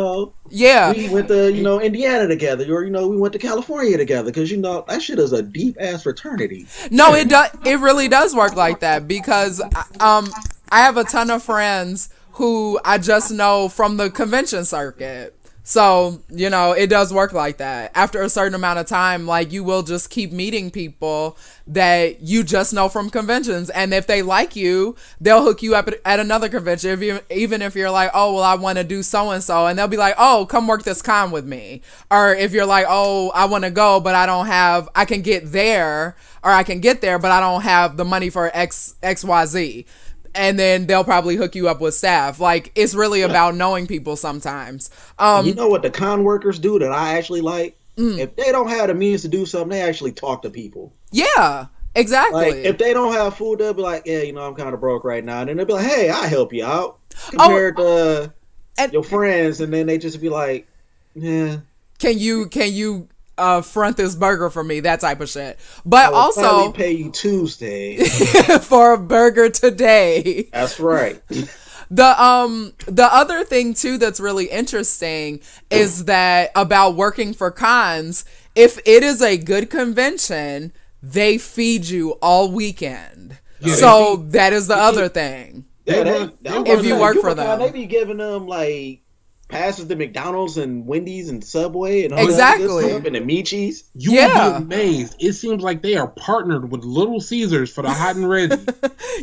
went to Indiana together, or we went to California together, because that shit is a deep ass fraternity. No, it really does work like that, because I have a ton of friends who I just know from the convention circuit. So, it does work like that. After a certain amount of time, like, you will just keep meeting people that you just know from conventions. And if they like you, they'll hook you up at another convention. Even if you're like, oh, well, I want to do so-and-so. And they'll be like, oh, come work this con with me. Or if you're like, oh, I want to go, but I can get there, but I don't have the money for XYZ. And then they'll probably hook you up with staff. Like, it's really about knowing people sometimes. You know what the con workers do that I actually like? If they don't have the means to do something, they actually talk to people. Yeah, exactly. Like, if they don't have food, they'll be like, yeah, I'm kind of broke right now. And then they'll be like, hey, I'll help you out. Compared to your friends. And then they just be like, yeah. Can you front this burger for me, that type of shit. But also probably pay you Tuesday for a burger today. That's right. The other thing too that's really interesting is that about working for cons, if it is a good convention, they feed you all weekend. So that is the other thing. If you work for them, they be giving them like passes to McDonald's and Wendy's and Subway and all exactly that good stuff, and the Peachez. You would be amazed. It seems like they are partnered with Little Caesars for the hot and ready.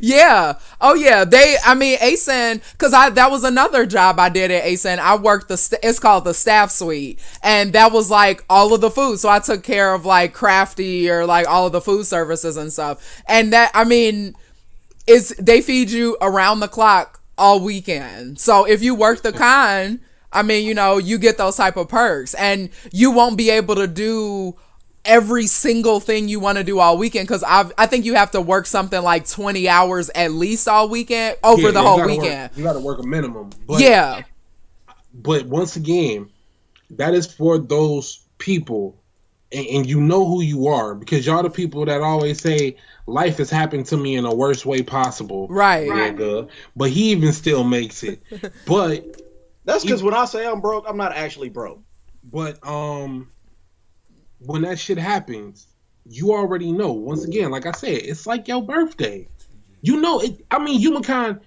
Yeah. Oh yeah. ASIN, because that was another job I did at ASIN. I worked it's called the staff suite, and that was like all of the food. So I took care of like Crafty or like all of the food services and stuff. And that, they feed you around the clock all weekend. So if you work the con, you get those type of perks, and you won't be able to do every single thing you want to do all weekend, because I think you have to work something like 20 hours at least all weekend over the whole weekend. You got to work a minimum. But once again, that is for those people, and you know who you are, because y'all the people that always say life has happened to me in the worst way possible. Right. Nigga. But he even still makes it. But that's because when I say I'm broke, I'm not actually broke. But when that shit happens, you already know. Once again, like I said, it's like your birthday. You know it. YumaCon,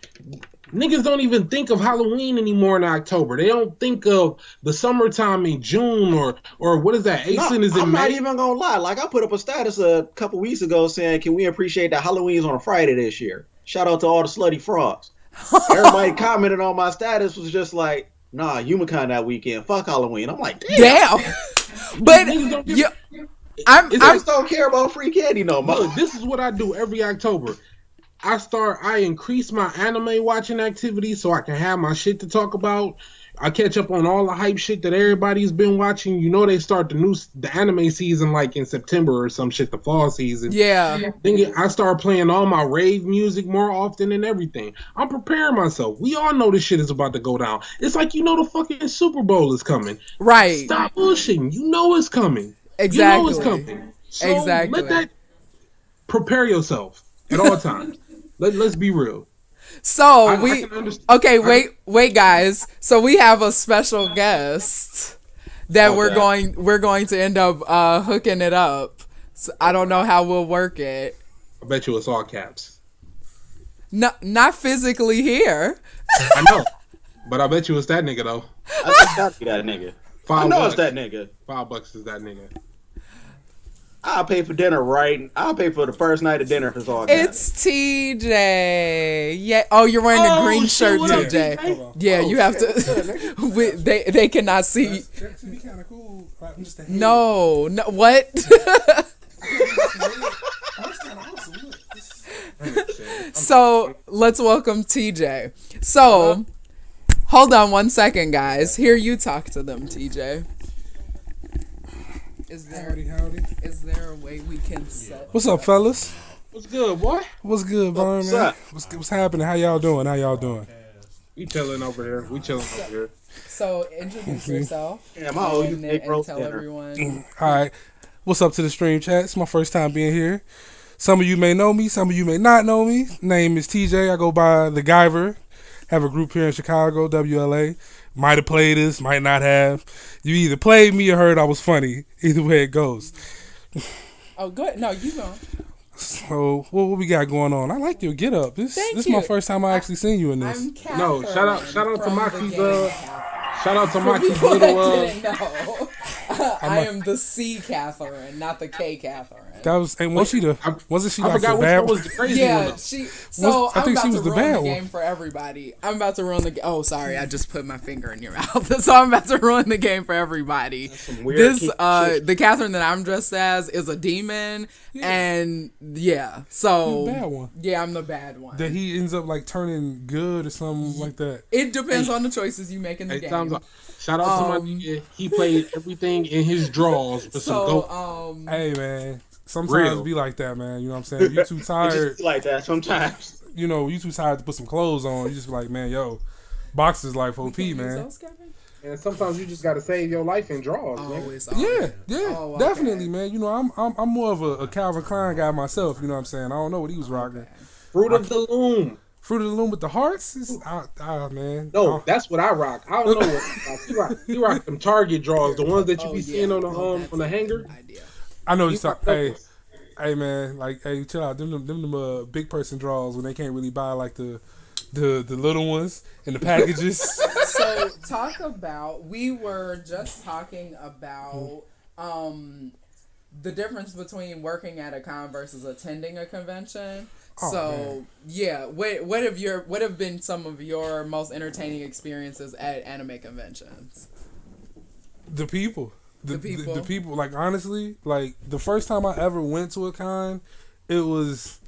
niggas don't even think of Halloween anymore in October. They don't think of the summertime in June or what is that? ASIN is in I'm May. not even gonna lie. Like, I put up a status a couple weeks ago saying, can we appreciate that Halloween's on a Friday this year? Shout out to all the slutty frogs. Everybody commented on my status was just like, nah, YumaCon that weekend. Fuck Halloween. I'm like, damn. But I just don't care about free candy no more. Look, this is what I do every October. I increase my anime watching activity so I can have my shit to talk about. I catch up on all the hype shit that everybody's been watching. They start the anime season like in September or some shit, the fall season. Yeah. Then I start playing all my rave music more often and everything. I'm preparing myself. We all know this shit is about to go down. It's like, the fucking Super Bowl is coming. Right. Stop bullshitting. You know it's coming. Exactly. You know it's coming. So exactly. let that prepare yourself at all times. Let's be real. So wait, guys. So we have a special guest. that Okay. we're going to end up hooking it up. So I don't know how we'll work it. I bet you it's all caps. No, not physically here. I know, but I bet you it's that nigga though. It's gotta be that nigga. I know $5. it's that nigga. $5 is that nigga. I'll pay for dinner I'll pay for the first night of dinner if it's all It's TJ. Yeah. Oh, you're wearing a green shirt, what up, TJ. TJ? Yeah, you have to. They cannot see. Should be kind of cool. Like, just a head. No. What? That's kind of awesome. Look. So let's welcome TJ. So hold on one second, guys. Here, you talk to them, TJ. Howdy. Is there a way we can set? What's up, fellas? What's good, boy? What's good, Vern, What's man? up? What's happening? How y'all doing? We chilling over here. We chilling over here. So introduce yourself. Yeah, my old and egg roast tell dinner. everyone. All right. What's up to the stream chat? It's my first time being here. Some of you may know me. Some of you may not know me. Name is TJ. I go by The Guyver. Have a group here in Chicago, WLA. Might have played this, might not have. You either played me or heard I was funny. Either way it goes. Oh, good. No, you go. So, what we got going on? I like your get up. This is my you. first time I actually seen you in this. I'm Catherine. No, shout out to from Moxie's, the game. Shout out to For Moxie's people that little didn't know, I am the C Catherine, not the K Catherine. That was, and wasn't she I like forgot the which bad one was the crazy one. Yeah, Though. So I I'm think about she was to the ruin bad the one. game for everybody. I'm about to ruin the. Oh, sorry, I just put my finger in your mouth. So I'm about to ruin the game for everybody. Some weird This kinky shit. the Catherine that I'm dressed as is a demon, and yeah, so You're the bad one. yeah, I'm the bad one. That he ends up like turning good or something like that. It depends on the choices you make in the Hey, game. shout out to my nigga. He played everything in his drawers with some goat. So Hey man, sometimes Real. it be like that, man. You know what I'm saying? If you too It tired, just be like that sometimes. you know, you too tired to put some clothes on. You just be like, man, yo, boxers life OP, Use man. those, Kevin? And sometimes you just gotta save your life in drawers, Oh, man. it's Yeah, Oh, okay. definitely, man. You know, I'm more of a Calvin Klein guy myself. You know what I'm saying? I don't know what he was rocking. Fruit of the Loom. Fruit of the Loom with the hearts, man. No, that's what I rock. I don't know what he rock them Target drawers, the ones that you be seeing on the on the hanger. Idea. I know He you rock talk. Hey, those. hey, man, like, hey, chill out. Them big person draws when they can't really buy like the little ones in the packages. So talk about. We were just talking about the difference between working at a con versus attending a convention. Oh, So man. yeah, what have been some of your most entertaining experiences at anime conventions? The people. The people. The people. Like, honestly, like, the first time I ever went to a con, it was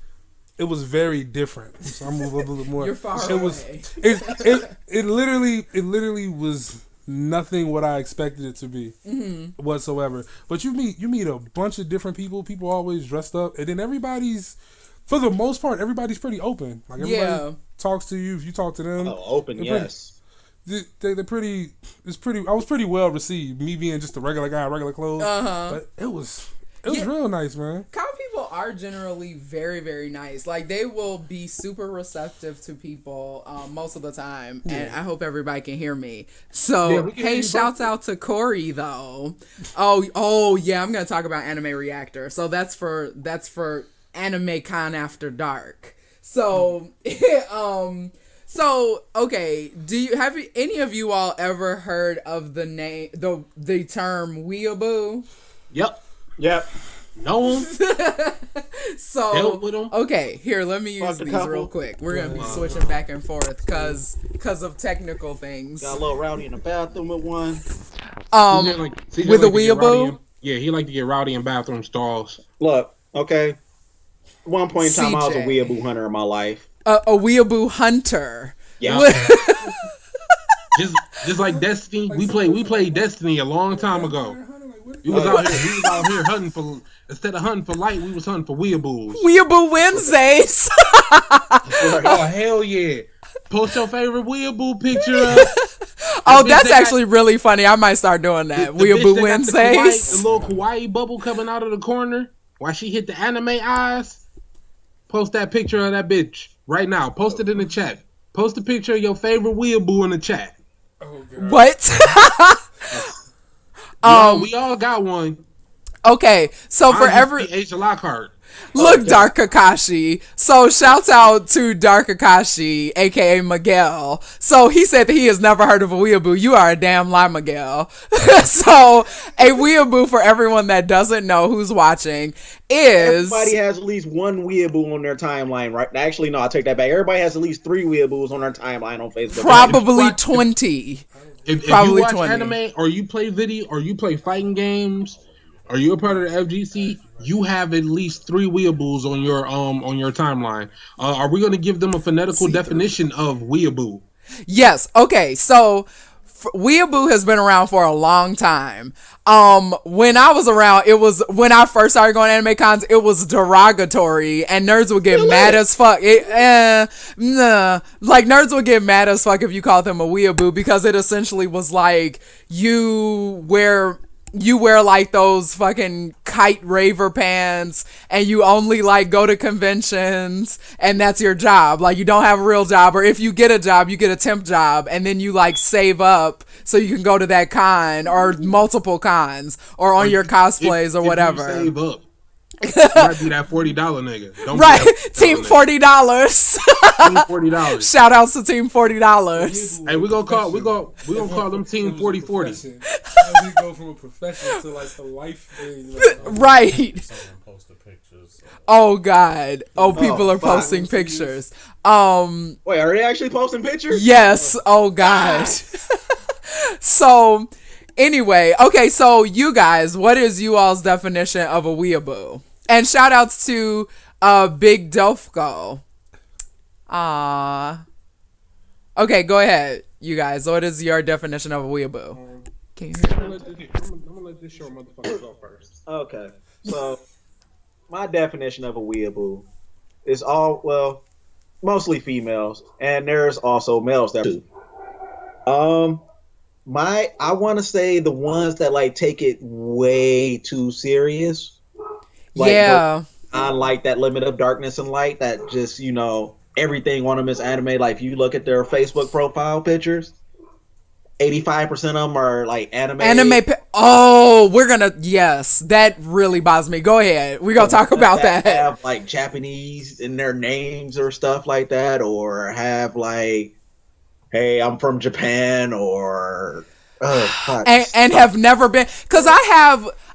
very different. So I'm a little bit more. You're far it away. was it literally was nothing what I expected it to be whatsoever. But you meet a bunch of different people. People always dressed up, and then everybody's, for the most part, everybody's pretty open. Like, everybody talks to you. If you talk to them, Oh, open, they're yes. they're pretty. I was pretty well received. Me being just a regular guy, regular clothes. But it was real nice, man. Con people are generally very, very nice. Like, they will be super receptive to people most of the time. And I hope everybody can hear me. So, Yeah, we can hear hey, you shouts out to Corey, though. Oh, yeah, I'm going to talk about Anime Reactor. So, that's for Anime Con After Dark. So, okay, have any of you all ever heard of the name, the term weeaboo? Yep. Know him. So, Dealt with 'em. okay, here, let me use Fucked a these couple. real quick. We're going to be switching back and forth because of technical things. Got a little rowdy in the bathroom with one. CJ With a like to get rowdy weeaboo? Yeah, he like to get rowdy in bathroom stalls. Look, okay. One point in time, I was a CJ. weeaboo hunter in my life. A weeaboo hunter. Yeah. just like Destiny, we played Destiny a long time ago. We was out here hunting for, instead of hunting for light, we was hunting for weeaboos. Weeaboo Wednesdays. Oh hell yeah! Post your favorite weeaboo picture up. Oh, bitch that's that actually really funny. I might start doing that. The bitch Weeaboo that got Wednesdays. the little kawaii bubble coming out of the corner while she hit the anime eyes. Post that picture of that bitch right now. Post it in the chat. Post a picture of your favorite weeaboo in the chat. Oh, God. What? We all got one. Okay, so for every Age Lockhart. look, Dark Kakashi. So shouts out to Dark Kakashi, aka Miguel. So he said that he has never heard of a weeaboo. You are a damn lie, Miguel. So a weeaboo, for everyone that doesn't know who's watching, is everybody has at least one weeaboo on their timeline, right? Actually, no, I take that back. Everybody has at least 3 weeaboos on their timeline on Facebook. probably 20. If Probably you watch 20. anime or you play video or you play fighting games or you're a part of the FGC, you have at least 3 weeaboos on your timeline. Are we going to give them a phonetical definition of weeaboo? Yes. Okay. So weeaboo has been around for a long time. When I was around, it was when I first started going to anime cons, it was derogatory and nerds would get mad as fuck. Like nerds would get mad as fuck if you called them a weeaboo, because it essentially was like you wear like those fucking kite raver pants and you only like go to conventions and that's your job. Like you don't have a real job, or if you get a job, you get a temp job and then you like save up so you can go to that con or multiple cons or on your cosplays or whatever. If you save up. You might be that $40 nigga. Don't right. be that Team $40. $40. Team $40. Shout outs to Team $40. Hey, we gonna call them Team 40/40. How we go from a profession to like a life thing. Like, Right. Someone posted pictures. Oh God. Oh, people are fuck. posting pictures. Wait, are they actually posting pictures? Yes. Oh God. So anyway, okay, so you guys, what is you all's definition of a weeaboo? And shout outs to Big Delfco. Okay, go ahead, you guys. What is your definition of a weeaboo? Can you hear I'm gonna let this short motherfucker go first. Okay, so my definition of a weeaboo is mostly females, and there's also males that do. I want to say the ones that like take it way too serious. Like, yeah. Unlike that Limit of Darkness and Light, that just, everything on them is anime. Like, if you look at their Facebook profile pictures, 85% of them are like anime. Yes, that really bothers me. Go ahead. We're going to talk about that. Have like Japanese in their names or stuff like that, or have like, hey, I'm from Japan, or and have never been, because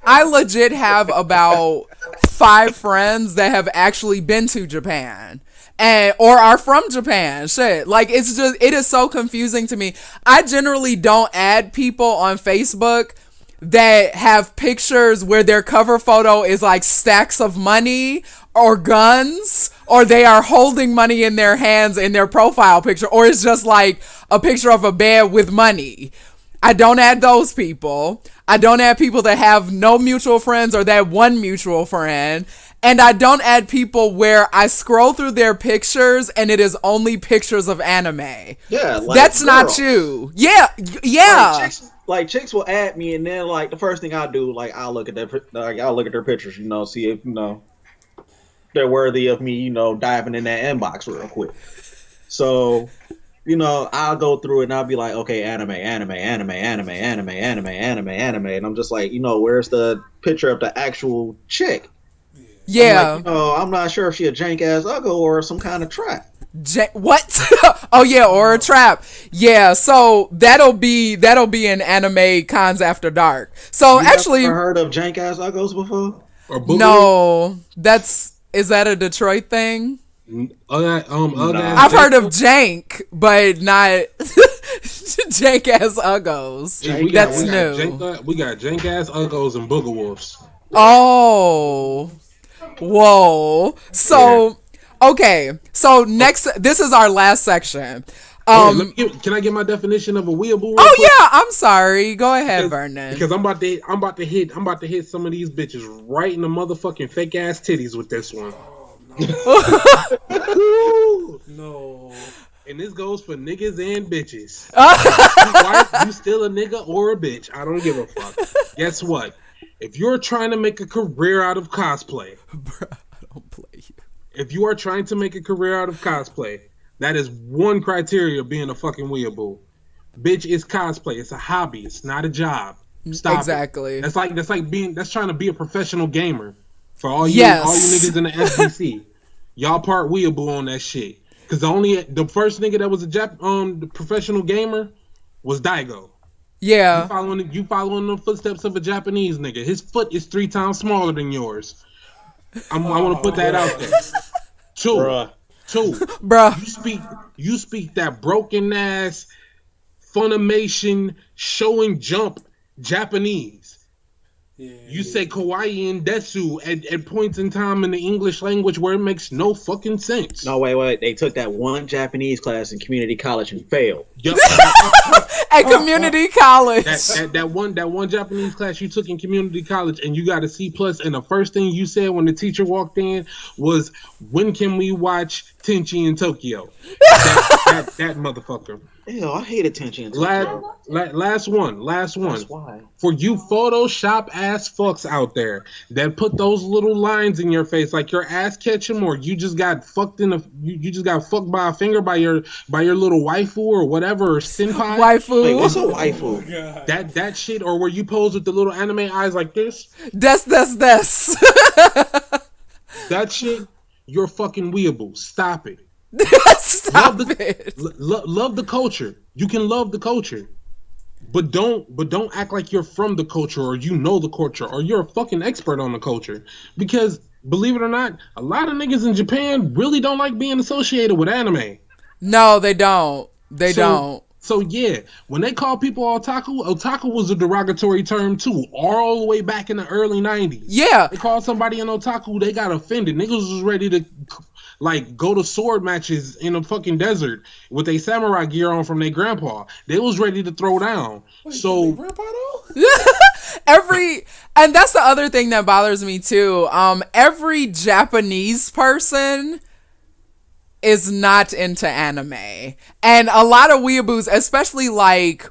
I legit have about 5 friends that have actually been to Japan or are from Japan. Shit, like it is so confusing to me. I generally don't add people on Facebook that have pictures where their cover photo is like stacks of money or guns, or they are holding money in their hands in their profile picture, or it's just like a picture of a bed with money. I don't add those people. I don't add people that have no mutual friends or that one mutual friend. And I don't add people where I scroll through their pictures and it is only pictures of anime. Yeah, like that's girls. not you. Yeah. Chicks will add me, and then like the first thing I do, like I'll look at their pictures, see if they're worthy of me, diving in that inbox real quick. So, I'll go through it and I'll be like, okay, anime, and I'm just like, where's the picture of the actual chick? Yeah. I'm not sure if she a jank ass uggo or some kind of trap. What? Oh yeah, or a trap. Yeah, so that'll be in Anime Cons After Dark. So you actually, ever heard of jank ass uggos before? Or no, is that a Detroit thing? I've heard of jank, but not jank ass uggos. That's new. We got jank ass uggos and booger wolves. Oh, whoa. So, okay. So next, this is our last section. Can I get my definition of a weeaboo? Oh yeah, I'm sorry. Go ahead, Vernon. Because I'm about to hit some of these bitches right in the motherfucking fake ass titties with this one. No. And this goes for niggas and bitches. You still a nigga or a bitch? I don't give a fuck. Guess what? If you're trying to make a career out of cosplay, Bruh, I don't play you. If you are trying to make a career out of cosplay, that is one criteria of being a fucking weeaboo. Bitch, it's cosplay. It's a hobby. It's not a job. Stop Exactly. it. That's trying to be a professional gamer. For all you niggas in the SBC, y'all part weeaboo on that shit. Cause the first nigga that was a the professional gamer was Daigo. Yeah. You following the footsteps of a Japanese nigga. His foot is 3 times smaller than yours. I want to put that out there. Two. Bruh. You speak that broken ass Funimation show and jump Japanese. You say kawaii and desu at points in time in the English language where it makes no fucking sense. No, wait. They took that one Japanese class in community college and failed. Yep. At community college. That one Japanese class you took in community college and you got a C+, and the first thing you said when the teacher walked in was, "When can we watch Tenchi in Tokyo?" That motherfucker. Ew, I hate attention. Last one. That's why. For you Photoshop ass fucks out there that put those little lines in your face like your ass ketchum, or you just got fucked you just got fucked by a finger by your little waifu or whatever, or senpai. Waifu. Wait, what's a waifu? That shit, or where you pose with the little anime eyes like this. That's. That shit, you're fucking weeaboo. Stop it. Stop it. Love the culture. You can love the culture, but don't act like you're from the culture, or you know the culture, or you're a fucking expert on the culture. Because believe it or not, a lot of niggas in Japan really don't like being associated with anime. No, they don't. They don't. So yeah, when they call people otaku was a derogatory term too, all the way back in the early 90s. Yeah. They called somebody an otaku, they got offended. Niggas was ready to like go to sword matches in a fucking desert with a samurai gear on from their grandpa. They was ready to throw down. So and that's the other thing that bothers me too. Every Japanese person is not into anime, and a lot of weeaboos, especially like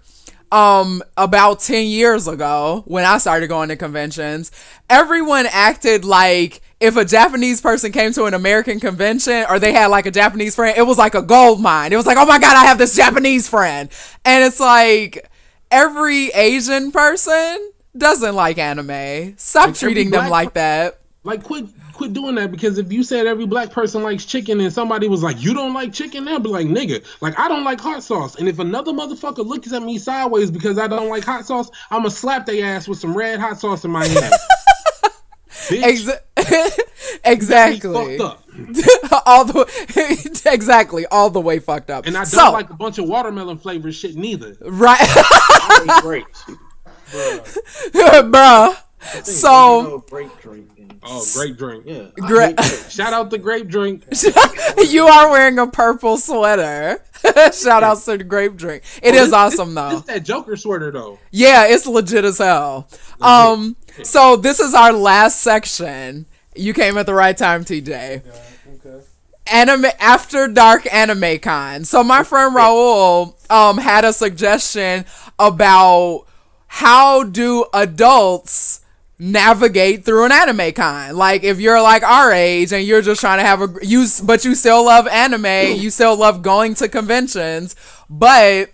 about 10 years ago when I started going to conventions, everyone acted like if a Japanese person came to an American convention or they had like a Japanese friend, it was like a gold mine. It was like, oh my God, I have this Japanese friend. And it's like every Asian person doesn't like anime. Stop like treating them like that. Like quit doing that, because if you said every black person likes chicken and somebody was like, you don't like chicken, they'll be like, nigga, like I don't like hot sauce. And if another motherfucker looks at me sideways because I don't like hot sauce, I'ma slap their ass with some red hot sauce in my hand. Exactly. Fucked up. Exactly, all the way fucked up. And I don't like a bunch of watermelon flavored shit neither. Right. Great. Bruh. So grape drink. Grape drink. Yeah. Shout out the grape drink. You are wearing a purple sweater. Shout out to the grape drink. It is awesome though. It's that Joker sweater though. Yeah, it's legit as hell. So this is our last section. You came at the right time, TJ. Yeah, okay. Anime After Dark Anime Con. So my friend Raul had a suggestion about how do adults navigate through an anime con. Like if you're like our age and you're just trying to have but you still love anime, you still love going to conventions, but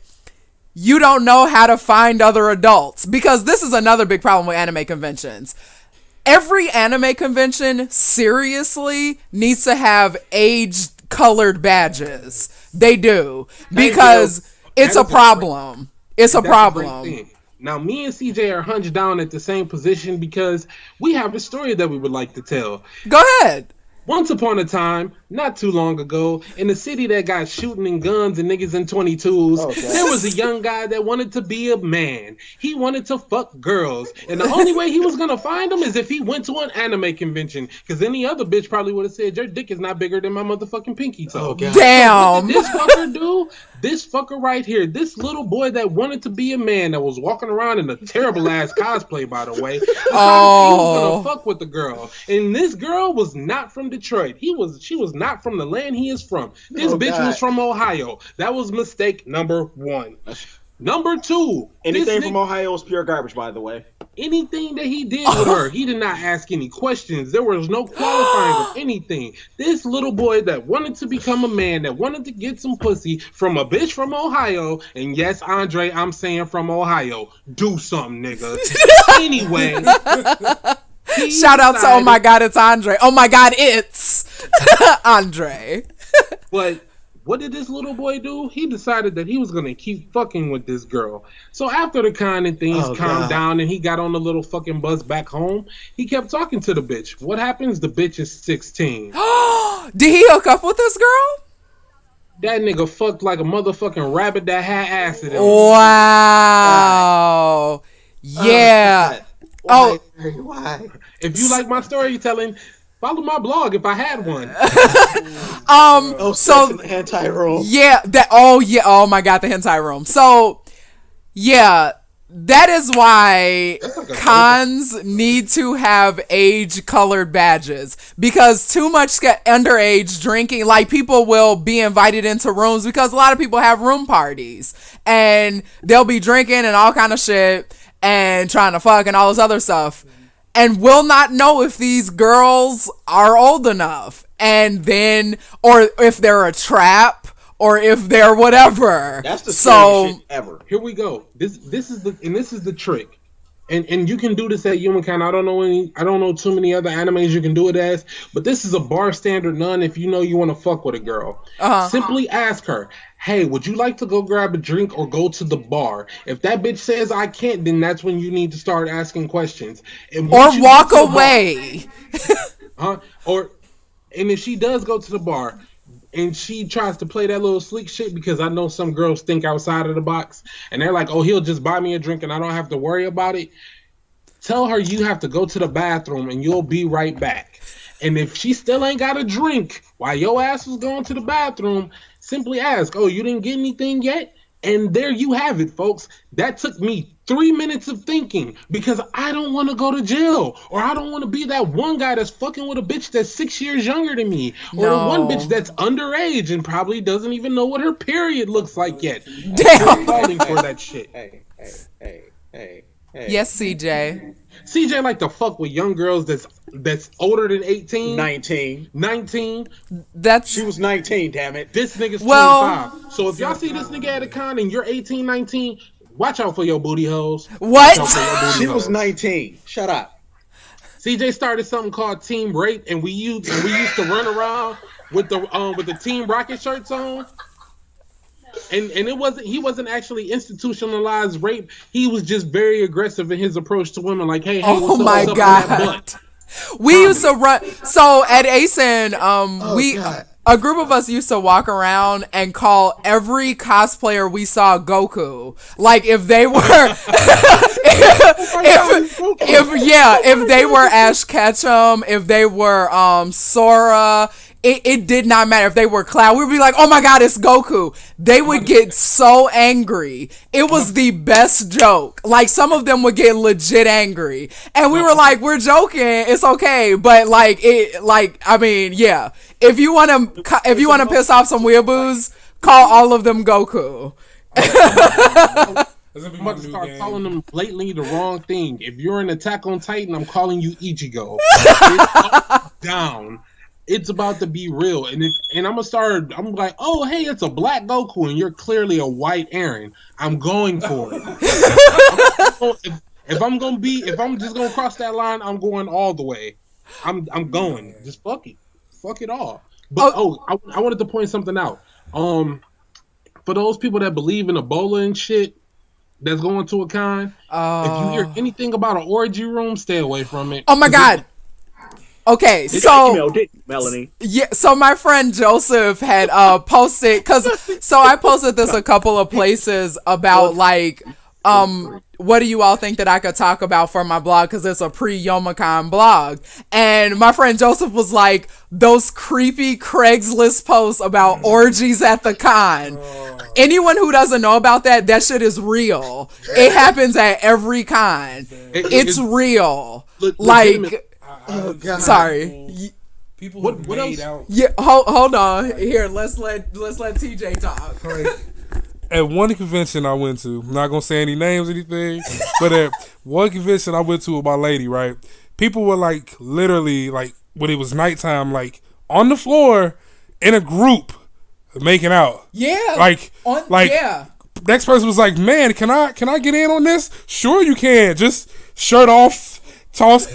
you don't know how to find other adults, because this is another big problem with anime conventions. Every anime convention seriously needs to have age colored badges. They do, because it's a problem. It's a problem. Now, me and CJ are hunched down at the same position because we have a story that we would like to tell. Go ahead. Once upon a time, not too long ago, in a city that got shooting and guns and niggas in 22s, there was a young guy that wanted to be a man. He wanted to fuck girls. And the only way he was going to find them is if he went to an anime convention. Because any other bitch probably would have said, your dick is not bigger than my motherfucking pinky toe. Damn. So what did this fucker do? This fucker right here, this little boy that wanted to be a man, that was walking around in a terrible ass cosplay, by the way, decided he was gonna fuck with the girl. And this girl was not from Detroit. She was not from the land he is from. This bitch was from Ohio. That was mistake number one. Number two, anything from Ohio is pure garbage, by the way. anything that he did with her. He did not ask any questions. There was no qualifying of anything. This little boy that wanted to become a man, that wanted to get some pussy from a bitch from Ohio, and yes, Andre, I'm saying from Ohio, do something, nigga. Anyway. Shout out to oh my god, it's Andre. Oh my god, it's Andre. But what did this little boy do? He decided that he was going to keep fucking with this girl. So after the con and things calmed down and he got on the little fucking bus back home, he kept talking to the bitch. What happens? The bitch is 16. Did he hook up with this girl? That nigga fucked like a motherfucking rabbit that had acid in him. Wow. Yeah. Why? If you like my storytelling, follow my blog if I had one. So the hentai room. Yeah, oh my god, the hentai room. So yeah, that is why cons need to have age colored badges, because too much underage drinking, like people will be invited into rooms because a lot of people have room parties and they'll be drinking and all kind of shit and trying to fuck and all this other stuff, and will not know if these girls are old enough, and then, or if they're a trap, or if they're whatever. That's the scariest shit ever. Here we go. This is the trick. And you can do this at Humankind. I don't know too many other animes you can do it as, but this is a bar standard none if you know you want to fuck with a girl. Simply ask her, hey, would you like to go grab a drink or go to the bar? If that bitch says I can't, then that's when you need to start asking questions. And or walk away. And if she does go to the bar and she tries to play that little sleek shit, because I know some girls think outside of the box and they're like, oh, he'll just buy me a drink and I don't have to worry about it. Tell her you have to go to the bathroom and you'll be right back. And if she still ain't got a drink while your ass was going to the bathroom, simply ask, oh, you didn't get anything yet? And there you have it, folks. That took me 3 minutes of thinking, because I don't want to go to jail, or I don't want to be that one guy that's fucking with a bitch that's 6 years younger than me, or the one bitch that's underage and probably doesn't even know what her period looks like yet. Damn. I'm falling for that shit. Hey. Yes, CJ. CJ like to fuck with young girls that's older than 18. 19. She was 19, damn it. This nigga's 25. So if y'all see this nigga at a con and you're 18, 19, watch out for your booty hoes. What? She was 19. Shut up. CJ started something called Team Rape, and we used to run around with the Team Rocket shirts on. And he wasn't actually institutionalized rape. He was just very aggressive in his approach to women. Like, hey, what's up God. That butt? We used to run. So at ASIN, a group of us used to walk around and call every cosplayer we saw Goku. Like if they were, if they were Ash Ketchum, if they were Sora. It did not matter if they were Cloud. We'd be like, oh my god, it's Goku. They would get so angry. It was the best joke. Like some of them would get legit angry. And we were like, we're joking. It's okay. But yeah. If you want to piss off some weeaboos, call all of them Goku. I'm about to start calling them blatantly the wrong thing. If you're an Attack on Titan, I'm calling you Ichigo. It's up, down. It's about to be real, and I'm I'm like, oh hey, it's a black Goku, and you're clearly a white Aaron. I'm going for it. If I'm just gonna cross that line, I'm going all the way. I'm going. Just fuck it all. But I wanted to point something out. For those people that believe in Ebola and shit, that's going to a con. If you hear anything about an orgy room, stay away from it. Oh my god. Okay, so Melanie. Yeah, so my friend Joseph had posted, so I posted this a couple of places about like what do you all think that I could talk about for my blog, because it's a pre-Youmacon blog, and my friend Joseph was like, those creepy Craigslist posts about orgies at the con. Anyone who doesn't know about that shit is real. It happens at every con. It's real. Like. Oh god. Sorry. People what else? out. Yeah, hold on. Here, let's let TJ talk. At one convention I went to, I'm not gonna say any names or anything, but at one convention I went to with my lady, right? People were like literally like when it was nighttime, like on the floor in a group making out. Yeah. Like yeah. Next person was like, "Man, can I get in on this?" Sure, you can. Just shirt off, toss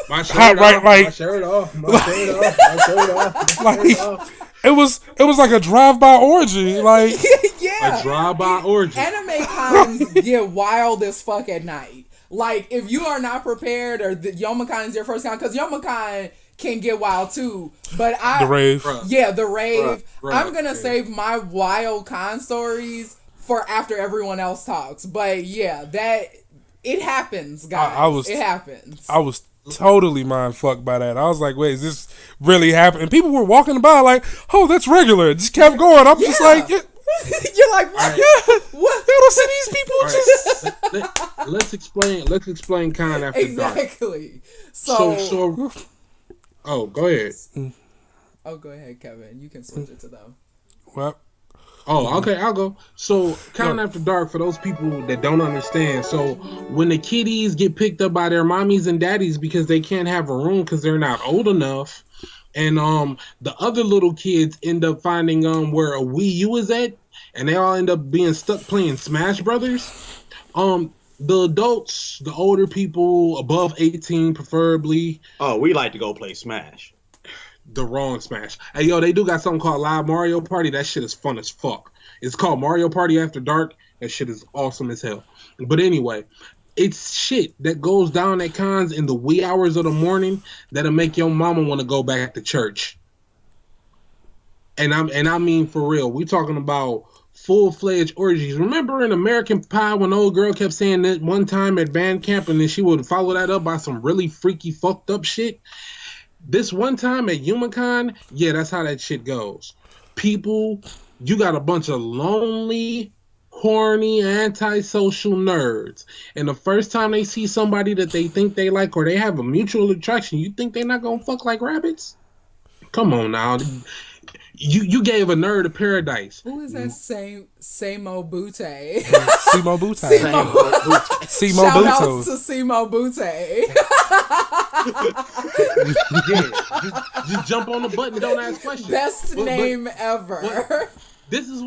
my shirt off, like my shirt off, my shirt off, my shirt off, my shirt off. It was like a drive-by orgy, like yeah, a drive-by orgy. Anime cons get wild as fuck at night. Like if you are not prepared, or the Youmacon is your first con, because Youmacon can get wild too. But the rave, the rave. Bruh. I'm gonna save my wild con stories for after everyone else talks. But yeah, that it happens, guys. It happens. I was totally mind fucked by that. I was like, wait, is this really happening? And people were walking by like, oh, that's regular. It just kept going. I'm just like, yeah. You're like, what? Yeah. What? I don't see these people just. Let's explain con after dark. Exactly. So. Oh, go ahead. Oh, go ahead, Kevin. You can switch it to them. Well. Oh, okay, I'll go. So, Con After Dark, for those people that don't understand, so when the kiddies get picked up by their mommies and daddies because they can't have a room because they're not old enough, and the other little kids end up finding where a Wii U is at, and they all end up being stuck playing Smash Brothers. The adults, the older people, above 18 preferably. Oh, we like to go play Smash. The wrong Smash. Hey, yo, they do got something called Live Mario Party. That shit is fun as fuck. It's called Mario Party After Dark. That shit is awesome as hell. But anyway, it's shit that goes down at cons in the wee hours of the morning that'll make your mama want to go back to church. And I mean for real. We talking about full-fledged orgies. Remember in American Pie when the old girl kept saying that one time at band camp and then she would follow that up by some really freaky fucked up shit? This one time at Youmacon, yeah, that's how that shit goes. People, you got a bunch of lonely, horny, antisocial nerds. And the first time they see somebody that they think they like or they have a mutual attraction, you think they're not going to fuck like rabbits? Come on now. You gave a nerd a paradise. Who is that Simo Butte? Simo Butte. Simo Shout Butte. out to Simo Butte. Yeah, just jump on the button, don't ask questions. Best name ever. This is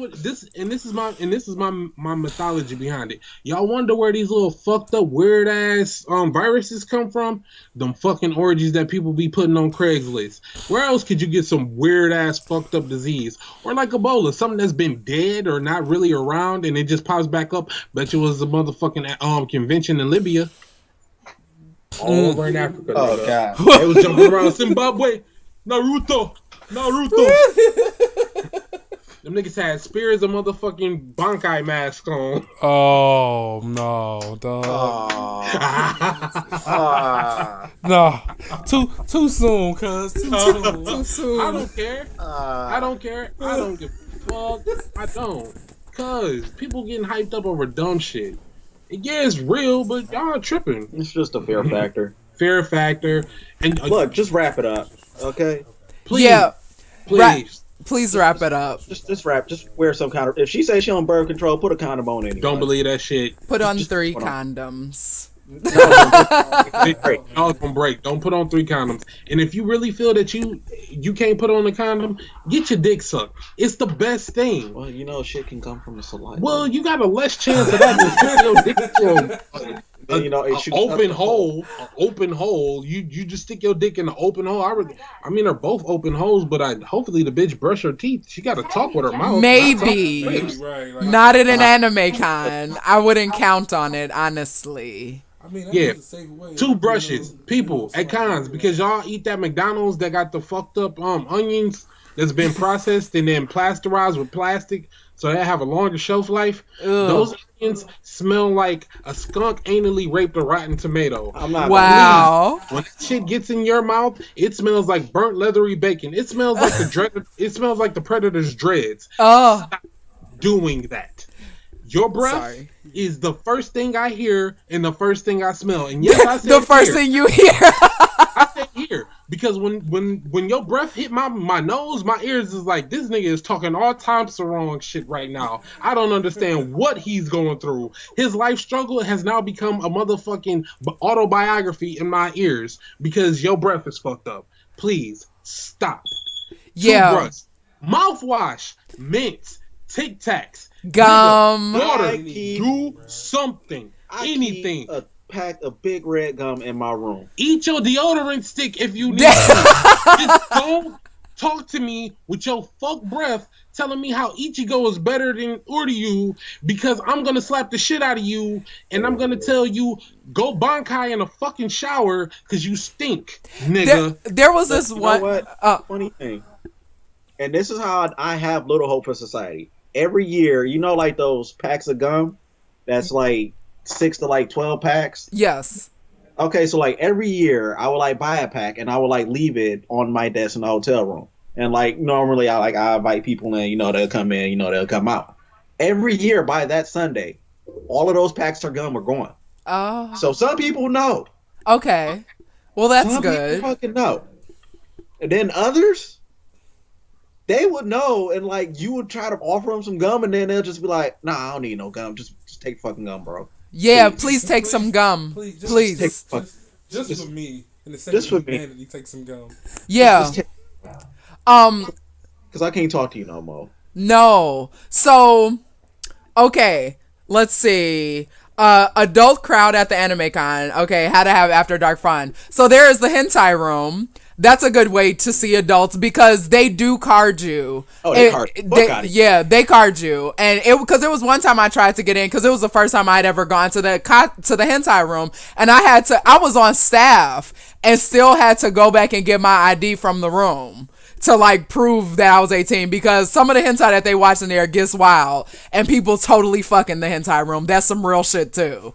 my mythology behind it. Y'all wonder where these little fucked up weird ass viruses come from? Them fucking orgies that people be putting on Craigslist. Where else could you get some weird ass fucked up disease? Or like Ebola, something that's been dead or not really around and it just pops back up. Bet you it was a motherfucking convention in Libya. All over in Africa. Oh god. They was jumping around Zimbabwe. Naruto. Them niggas had spears and motherfucking Bankai masks on. Oh no, dog. No, too soon, cuz. Too soon. I don't care. I don't care. I don't give a fuck. I don't. Cuz people getting hyped up over dumb shit. Yeah, it's real, but y'all are tripping. It's just a fear factor. Fear factor. And look, just wrap it up, okay? Please. Yeah. Please. Please wrap it up. Just wrap. Just wear some kind of. If she says she on birth control, put a condom on anyway. Don't believe that shit. Put on 3 condoms. Y'all gonna break. Don't put on 3 condoms. And if you really feel that you can't put on a condom, get your dick sucked. It's the best thing. Well, you know, shit can come from the saliva. Well, you got a less chance of that than sticking your dick to open hole. Open hole. You just stick your dick in the open hole. I mean, they're both open holes, but hopefully the bitch brush her teeth. She got to talk with her mouth. Maybe not at an anime con. I wouldn't count on it, honestly. I mean, yeah, 2 brushes, people at cons, because y'all eat that McDonald's that got the fucked up onions that's been processed and then plasterized with plastic, so they have a longer shelf life. Ugh. Those onions smell like a skunk anally raped a rotten tomato. Wow! When that shit gets in your mouth, it smells like burnt leathery bacon. It smells like It smells like the Predator's dreads. Oh, stop doing that. Your breath is the first thing I hear and the first thing I smell. And yes, I said the first thing you hear. I said here. because when your breath hit my nose, my ears is like, this nigga is talking all types of wrong shit right now. I don't understand what he's going through. His life struggle has now become a motherfucking autobiography in my ears because your breath is fucked up. Please stop. Yeah. Toothbrush, mouthwash, mints, Tic Tacs, Gum. water, I keep- do something, anything. Keep a pack of big red gum in my room. Eat your deodorant stick if you need to. Just don't talk to me with your fuck breath telling me how Ichigo is better than Uryu because I'm going to slap the shit out of you and I'm going to tell you go bankai in a fucking shower because you stink, nigga. There was this You one. know what? Funny thing. And this is how I have little hope for society. Every year, you know, like those packs of gum that's like 6 to like 12 packs. Yes. Okay, so like every year I would like buy a pack and I would like leave it on my desk in the hotel room. And like normally I invite people in, you know, they'll come in, you know, they'll come out. Every year by that Sunday, all of those packs of gum are gone. Oh. So some people know. Okay. Well, that's Some good. people fucking know. And then others, they would know, and like you would try to offer them some gum, and then they'll just be like, "Nah, I don't need no gum. Just take fucking gum, bro." Yeah, please take some gum. Please. Just for me. In the just for me. humanity, take some gum. Yeah. Because I can't talk to you no more. No. So, okay. Let's see. Adult crowd at the Anime Con. Okay, how to have after dark fun. So there is the hentai room. That's a good way to see adults because they do card you. Oh, they card the fuck out of you. Yeah, they card you, and because it was one time I tried to get in because it was the first time I'd ever gone to the hentai room, and I was on staff and still had to go back and get my ID from the room to like prove that I was 18 because some of the hentai that they watch in there gets wild and people totally fucking the hentai room. That's some real shit too.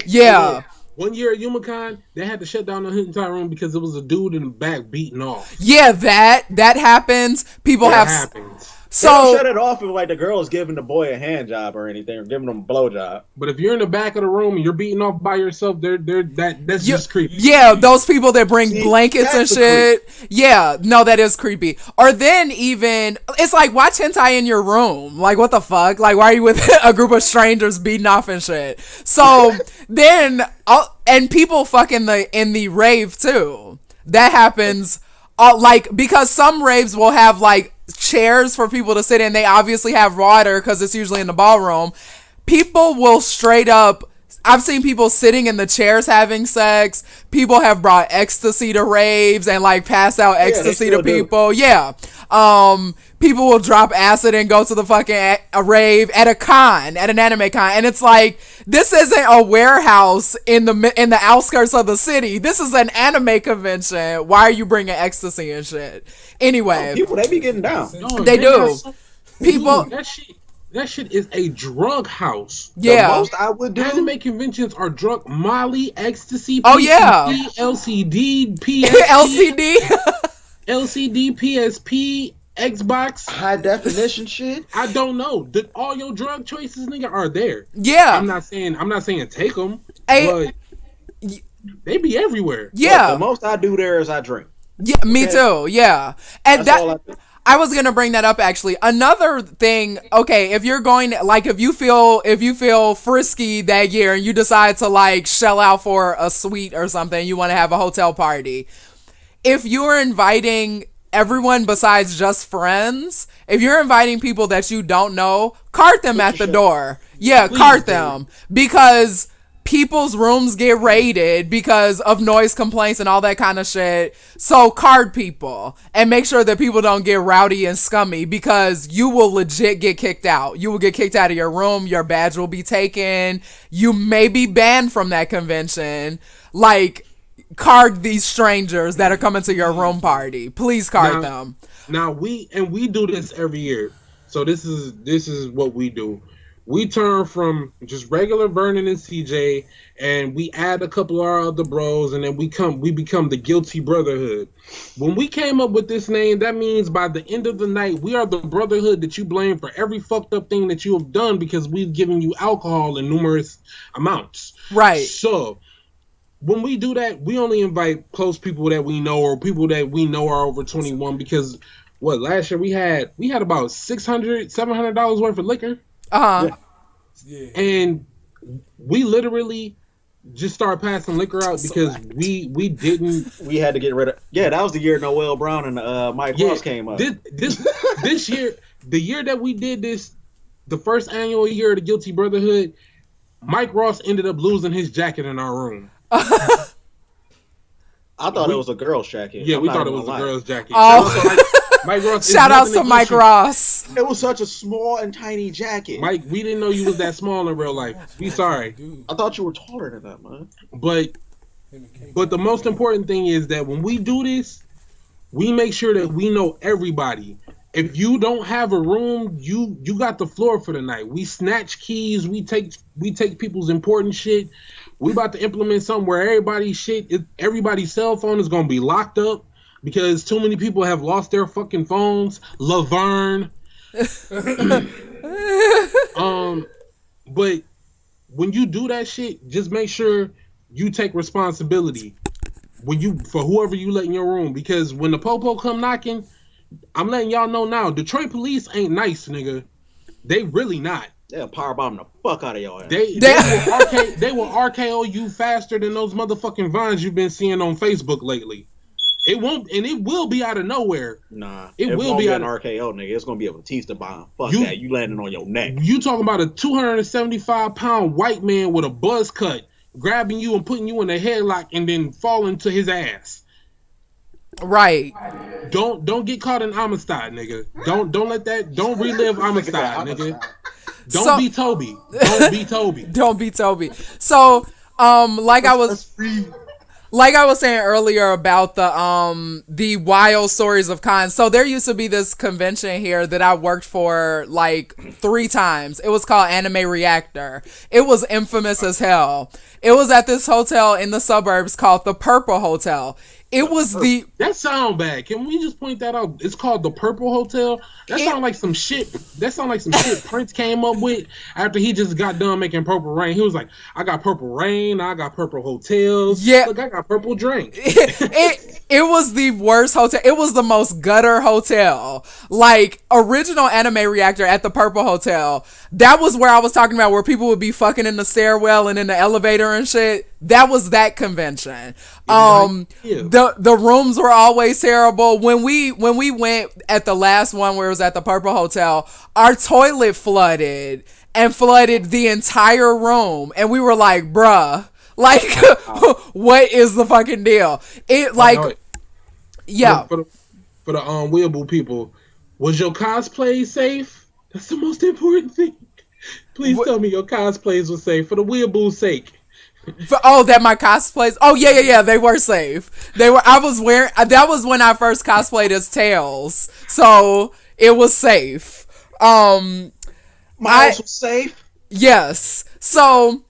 Yeah. One year at Yumacon, they had to shut down the hentai room because it was a dude in the back beating off. Yeah, that happens. People That have happens. They don't so shut it off if like the girl is giving the boy a hand job or anything, or giving him a blow job. But if you're in the back of the room and you're beating off by yourself, that's just creepy. yeah, those people that bring See, blankets and that's a shit. Yeah, no, that is creepy. Or then even it's like watch hentai in your room. Like what the fuck? Like why are you with a group of strangers beating off and shit? So then and people fuck in the rave too. That happens. Like because some raves will have like chairs for people to sit in. They obviously have water because it's usually in the ballroom. People will straight up. I've seen people sitting in the chairs having sex. People have brought ecstasy to raves and like pass out ecstasy to people. Yeah. People will drop acid and go to the fucking a rave at an anime con, and it's like this isn't a warehouse in the outskirts of the city. This is an anime convention. Why are you bringing ecstasy and shit? Anyway, People, they be getting down. No, they do. People. Dude, that shit is a drug house. Yeah. The most I would do. Anime conventions are drug Molly, ecstasy, Oh, yeah. LCD, PSP, LCD. PSP, Xbox. High definition shit. I don't know. All your drug choices, nigga, are there. Yeah. I'm not saying take them, Hey, but they be everywhere. yeah. Look, the most I do there is I drink. Yeah, me too. Yeah. And That's all I do. I was gonna bring that up actually. Another thing, okay, if you're going like if you feel frisky that year and you decide to like shell out for a suite or something, you want to have a hotel party. If you're inviting everyone besides just friends, if you're inviting people that you don't know, cart them at the door. Yeah, Please cart do. them because people's rooms get raided because of noise complaints and all that kind of shit. So card people and make sure that people don't get rowdy and scummy because you will legit get kicked out. You will get kicked out of your room. Your badge will be taken. You may be banned from that convention. Like, card these strangers that are coming to your room party. Please card them. Now we do this every year. So this is what we do. We turn from just regular Vernon and CJ, and we add a couple of our other bros, and then we become the Guilty Brotherhood. When we came up with this name, that means by the end of the night, we are the brotherhood that you blame for every fucked up thing that you have done because we've given you alcohol in numerous amounts. Right. So when we do that, we only invite close people that we know or people that we know are over 21 because last year we had about $600-$700 worth of liquor. Yeah. And we literally just started passing liquor out because we didn't. We had to get rid of. Yeah, that was the year Noel Brown and Mike Ross came up. This year, the year that we did this, the first annual year of the Guilty Brotherhood, Mike Ross ended up losing his jacket in our room. I thought it was a girl's jacket. Yeah, we thought it was a girl's jacket. Oh. Mike Ross. Shout out to Mike Ross. It was such a small and tiny jacket. Mike, we didn't know you was that small in real life. We sorry. I thought you were taller than that, man. But the most important thing is that when we do this, we make sure that we know everybody. If you don't have a room, you got the floor for the night. We snatch keys. We take people's important shit. We about to implement something where everybody's cell phone is gonna be locked up because too many people have lost their fucking phones. Laverne. But when you do that shit, just make sure you take responsibility for whoever you let in your room. Because when the popo come knocking, I'm letting y'all know now, Detroit police ain't nice, nigga. They really not. They'll powerbomb the fuck out of y'all. They will RKO you faster than those motherfucking vines you've been seeing on Facebook lately. It won't, and it will be out of nowhere. Nah, it will be an RKO, nigga. It's gonna be a Batista bomb. Fuck that. You landing on your neck. You talking about a 275-pound white man with a buzz cut grabbing you and putting you in a headlock and then falling to his ass. Right. Don't get caught in Amistad, nigga. Don't let that. Don't relive Amistad, nigga. Don't be Toby. Don't be Toby. Don't be Toby. So, like I was saying earlier about the wild stories of cons. So there used to be this convention here that I worked for like 3 times. It was called Anime Reactor. It was infamous as hell. It was at this hotel in the suburbs called the Purple Hotel. It was that sound bad. Can we just point that out? It's called the Purple Hotel. That sound like some shit. Prince came up with after he just got done making Purple Rain. He was like, I got Purple Rain, I got Purple Hotels. Yeah. Look, I got Purple Drink. It was the worst hotel. It was the most gutter hotel. Like, original Anime Reactor at the Purple Hotel. That was where I was talking about where people would be fucking in the stairwell and in the elevator and shit. That was that convention. The rooms were always terrible. When we went at the last one where it was at the Purple Hotel, our toilet flooded the entire room, and we were like, bruh, like, what is the fucking deal? It like, yeah. For the Weeaboo people, was your cosplay safe? That's the most important thing. Please tell me your cosplays were safe for the Weeaboo's sake. That my cosplays. Oh yeah, they were safe. They were. I was wearing. That was when I first cosplayed as Tails, so it was safe. Mine was safe. Yes. So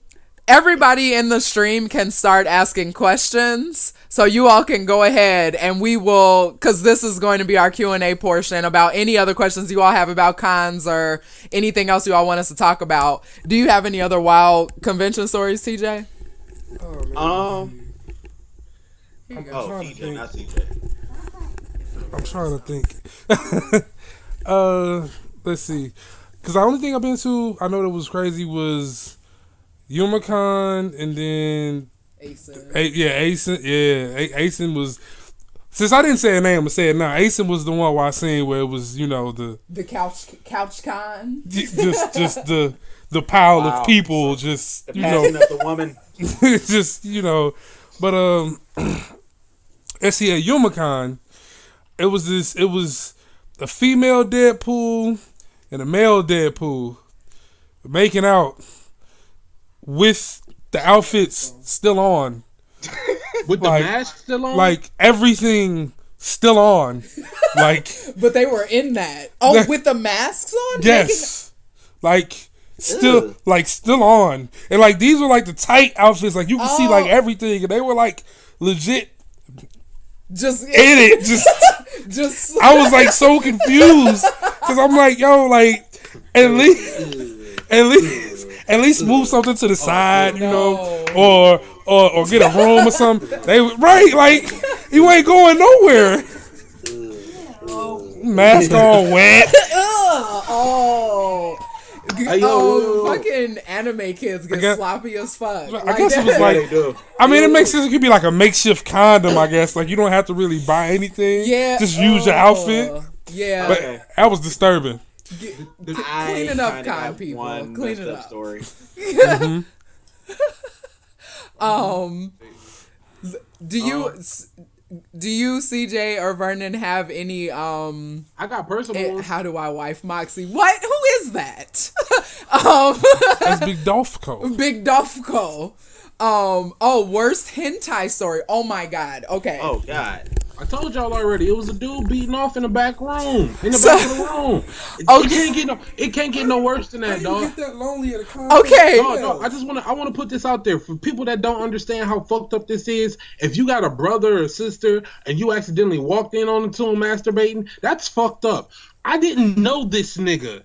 everybody in the stream can start asking questions. So you all can go ahead and we will, because this is going to be our Q&A portion about any other questions you all have about cons or anything else you all want us to talk about. Do you have any other wild convention stories, TJ? TJ, not CJ. I'm trying to think. Let's see. Because the only thing I've been to, I know that was crazy, was Yumacon and then Asen was. Since I didn't say a name, I'm gonna say it now. Asen was the one where I seen where it was, the couch con. Just the pile of people, just the passing of the woman. Just but let's see, at Yumacon, it was a female Deadpool and a male Deadpool making out with the outfits still on. With the mask still on? Like, everything still on. Like, but they were in that. With the masks on? Yes. Still on. And, like, these were, like, the tight outfits. Like, you can see, like, everything. And they were, like, legit just in it. Just I was, like, so confused. Because I'm like, yo, like, at least At least move something to the side, you know, No. or get a room or something. Right, like you ain't going nowhere. Mask on, wet. Oh. Hey, yo. Fucking anime kids get guess- sloppy as fuck. I guess it was Yeah, like. they do. I mean, it makes sense. It could be like a makeshift condom, I guess. Like you don't have to really buy anything. Yeah. Just use your outfit. Yeah. But Okay. that was disturbing. Clean it up, kinda kind got people. one Clean messed it up up. Story. Do you CJ or Vernon have any I got personal ones. how do I wife MoxXie? What? Who is that? That's Big Dolphco. Big Dofko. Worst hentai story. Oh my god. Okay. Oh God. I told y'all already. It was a dude beating off in the back room. In the So- back of the room. It can't get no worse than that, dog. that lonely at a Okay. No, I wanna put this out there for people that don't understand how fucked up this is. If you got a brother or sister and you accidentally walked in on them to him masturbating, that's fucked up. I didn't know this nigga.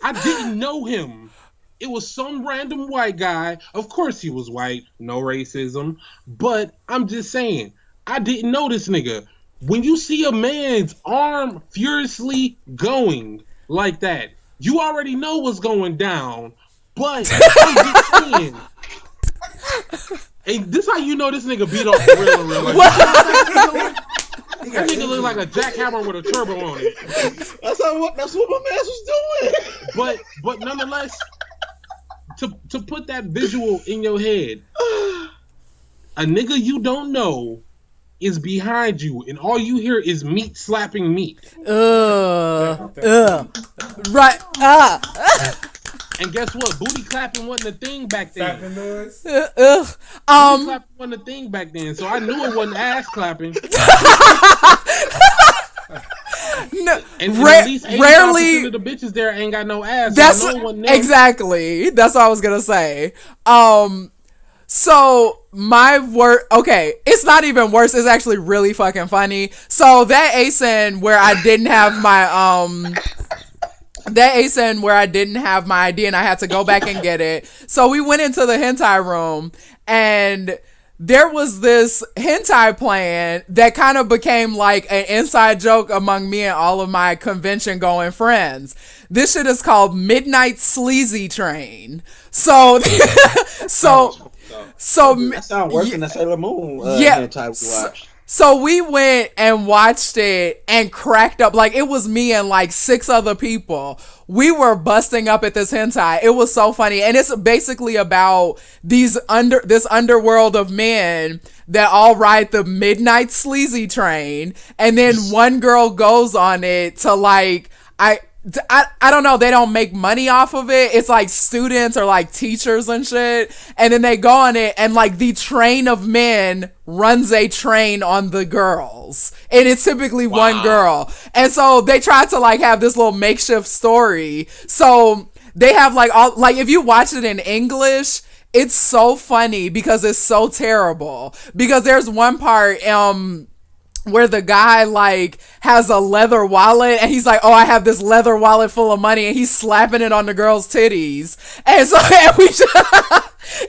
I didn't know him. It was some random white guy. Of course he was white, no racism. But I'm just saying, I didn't know this nigga. When you see a man's arm furiously going like that, you already know what's going down. But I'm just saying. And this how you know this nigga beat off for real. Like, that nigga look like a jackhammer with a turbo on it. That's what my man was doing. But nonetheless, to put that visual in your head, a nigga you don't know is behind you, and all you hear is meat slapping meat. Right. And guess what? Booty clapping wasn't a thing back then. Booty clapping wasn't a thing back then, so I knew it wasn't ass clapping. No, And at least 85% rarely. of the bitches there ain't got no ass. That's so I know it wasn't them. exactly. That's what I was gonna say. So my okay, it's not even worse. It's actually really fucking funny. So that ASIN where I didn't have my ID and I had to go back and get it. So we went into the hentai room and there was this hentai playing that kind of became like an inside joke among me and all of my convention going friends. This shit is called Midnight Sleazy Train. So That sounds worse than the Sailor Moon hentai we watched. So we went and watched it and cracked up. Like, it was me and like 6 other people. We were busting up at this hentai. It was so funny. And it's basically about this underworld of men that all ride the midnight sleazy train. And then one girl goes on it to like, I don't know, they don't make money off of it. It's like students or like teachers and shit. And then they go on it and like the train of men runs a train on the girls. And it's typically one girl. And so they try to like have this little makeshift story. So they have like all, like if you watch it in English, it's so funny because it's so terrible. Because there's one part, where the guy like has a leather wallet and he's like, oh, I have this leather wallet full of money, and he's slapping it on the girl's titties. And so and we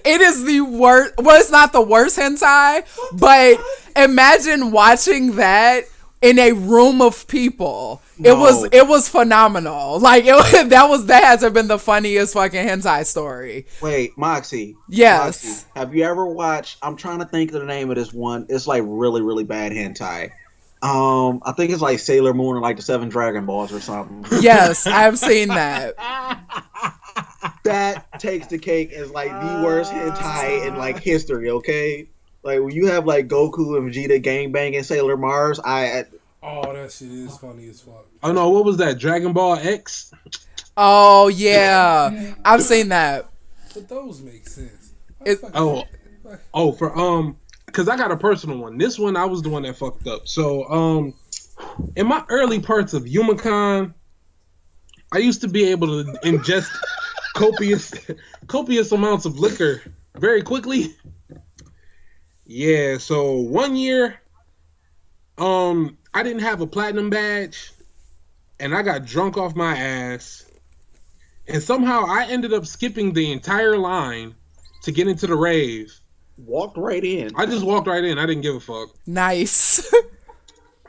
it is the worst. Well, it's not the worst hentai, but imagine watching that in a room of people. No. It was phenomenal. Like that has to have been the funniest fucking hentai story. Wait, Moxie. Yes. Moxie, have you ever watched? I'm trying to think of the name of this one. It's like really, really bad hentai. I think it's like Sailor Moon or like the 7 Dragon Balls or something. Yes, I've seen that. That takes the cake as like the worst hentai in like history. Okay, like when you have like Goku and Vegeta gangbanging Sailor Mars, Oh, that shit is funny as fuck. Oh no, what was that? Dragon Ball X? Oh yeah, I've seen that. But those make sense. Cause I got a personal one. This one I was the one that fucked up. So in my early parts of Yumacon, I used to be able to ingest copious amounts of liquor very quickly. Yeah, so one year, I didn't have a platinum badge, and I got drunk off my ass, and somehow I ended up skipping the entire line to get into the rave. Walked right in. I just walked right in. I didn't give a fuck. Nice.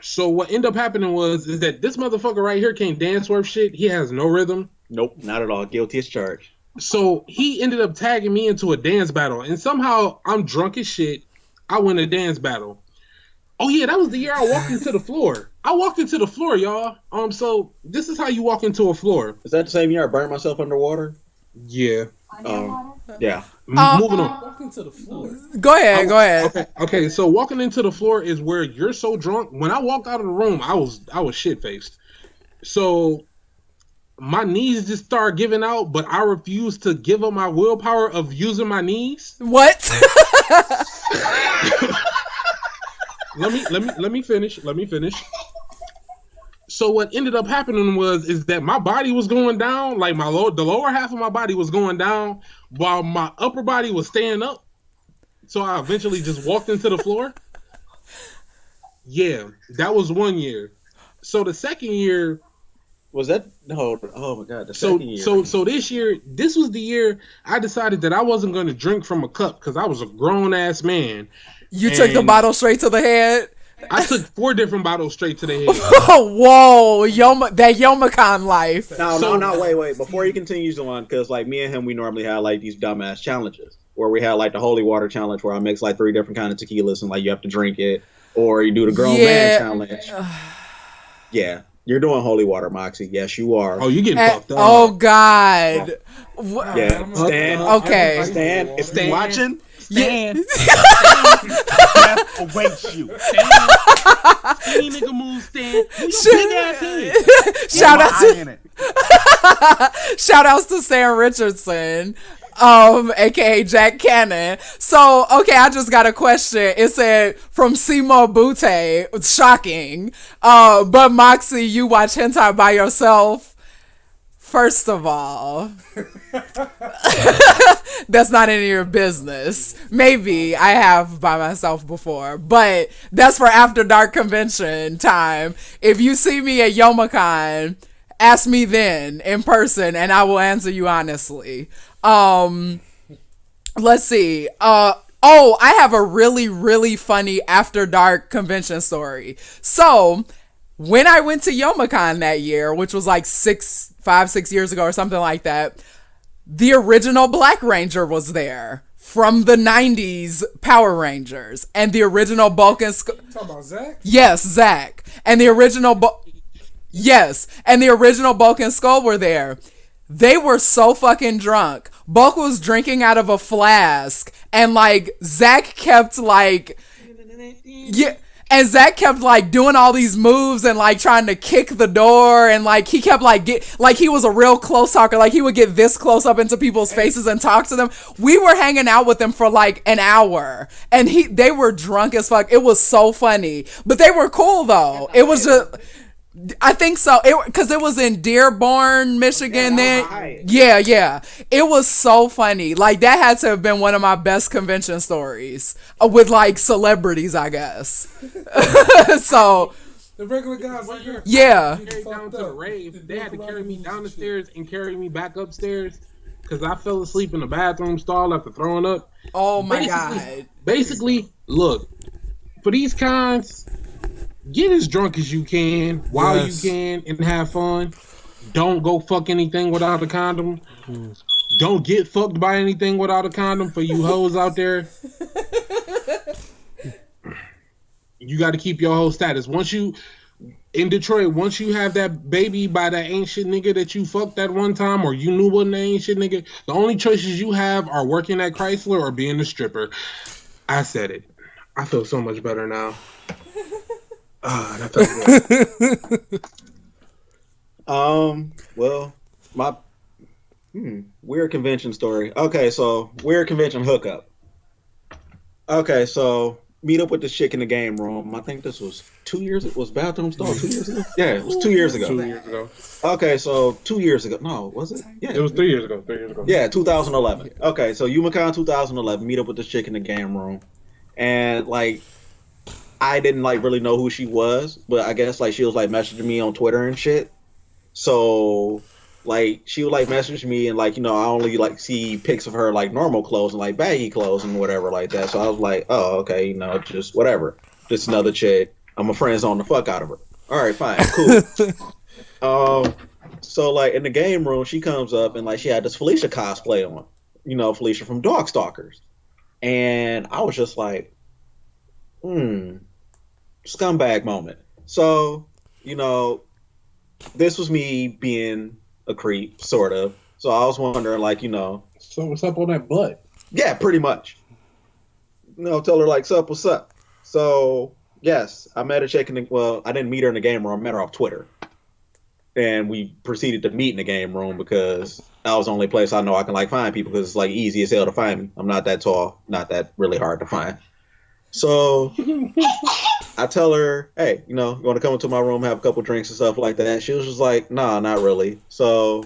So what ended up happening is that this motherfucker right here can't dance worth shit. He has no rhythm. Nope, not at all. Guilty as charged. So he ended up tagging me into a dance battle, and somehow I'm drunk as shit. I win a dance battle. Oh yeah, that was the year I walked into the floor. I walked into the floor, y'all. So this is how you walk into a floor. Is that the same year I burned myself underwater? Yeah. Yeah. Moving on. Walk into the floor. Go ahead. Okay. So walking into the floor is where you're so drunk. When I walked out of the room, I was shit faced. So my knees just started giving out, but I refused to give up my willpower of using my knees. What? Let me finish. So what ended up happening is that my body was going down, like the lower half of my body was going down, while my upper body was staying up. So I eventually just walked into the floor. Yeah, that was one year. So the second year was that no? Oh my god, the second year. So this year, this was the year I decided that I wasn't going to drink from a cup because I was a grown ass man. You took the bottle straight to the head? I took 4 different bottles straight to the head. Whoa, that Yomicon life. No, wait. Before he continues on, because like me and him, we normally have like these dumbass challenges where we had like the holy water challenge where I mix like 3 different kinds of tequilas and like you have to drink it, or you do the grown man challenge. Yeah, you're doing holy water, MoxXie. Yes, you are. Oh, you getting fucked up. Oh God. Yeah, Stan. Okay. Stan, if you're watching. Stan. Death awaits you. Stan, nigga move, Stan. Big ass head. Shout outs to Sam Richardson, aka Jack Cannon. So, okay, I just got a question. It said from Simo Butte, shocking. But MoxXie, you watch hentai by yourself? First of all, that's not any of your business. Maybe I have by myself before, but that's for after dark convention time. If you see me at Yomicon, ask me then in person and I will answer you honestly. Let's see. I have a really, really funny after dark convention story. So when I went to Yomicon that year, which was like 6 years ago or something like that, the original Black Ranger was there from the 90s Power Rangers. And the original Bulk and Skull. Talking about Zach? Yes, Zach. And the original Bulk and Skull were there. They were so fucking drunk. Bulk was drinking out of a flask. And like, Zach kept like... Yeah. And Zach kept like doing all these moves and like trying to kick the door, and like he kept like he was a real close talker. Like he would get this close up into people's faces and talk to them. We were hanging out with them for like an hour, and they were drunk as fuck. It was so funny, but they were cool though. It was just. I think so. Because it was in Dearborn, Michigan. Yeah. It was so funny. Like that had to have been one of my best convention stories with like celebrities, I guess. So the regular guys right here. Yeah. Down to the rave. They had to carry me down the stairs and carry me back upstairs because I fell asleep in the bathroom stall after throwing up. Oh my God. Basically, look, for these cons, get as drunk as you can while you can and have fun. Don't go fuck anything without a condom. Don't get fucked by anything without a condom for you hoes out there. You got to keep your whole status. In Detroit, once you have that baby by that ain't shit nigga that you fucked that one time or you knew wasn't that ain't shit nigga, the only choices you have are working at Chrysler or being a stripper. I said it. I feel so much better now. That felt good. Well, my weird convention story. Okay, so weird convention hookup. Okay, so meet up with this chick in the game room. I think this was 2 years. It was bathroom stall 2 years ago. Yeah, it was 2 years ago. 2 years ago. Okay, so 2 years ago. No, was it? Yeah, it was 3 years ago. 3 years ago. Yeah, 2011. Okay, so Yumicon 2011. Meet up with this chick in the game room, and like, I didn't like really know who she was, but I guess like she was like messaging me on Twitter and shit. So like she would like message me and like I only like see pics of her like normal clothes and like baggy clothes and whatever like that. So I was like, oh okay, just whatever, just another chick. I'm a friend zone the fuck out of her. All right, fine, cool. So like in the game room, she comes up and like she had this Felicia cosplay on, Felicia from Darkstalkers, and I was just like, scumbag moment. So this was me being a creep, sort of. So I was wondering, like, So what's up on that butt? yeah, pretty much. Tell her like, sup, what's up? So yes, I met a chick well, I didn't meet her in the game room. I met her off Twitter. And we proceeded to meet in the game room because that was the only place I know I can like find people because it's like easy as hell to find me. I'm not that tall, not that really hard to find. So I tell her, hey, you want to come into my room, have a couple drinks and stuff like that. She was just like, nah, not really. So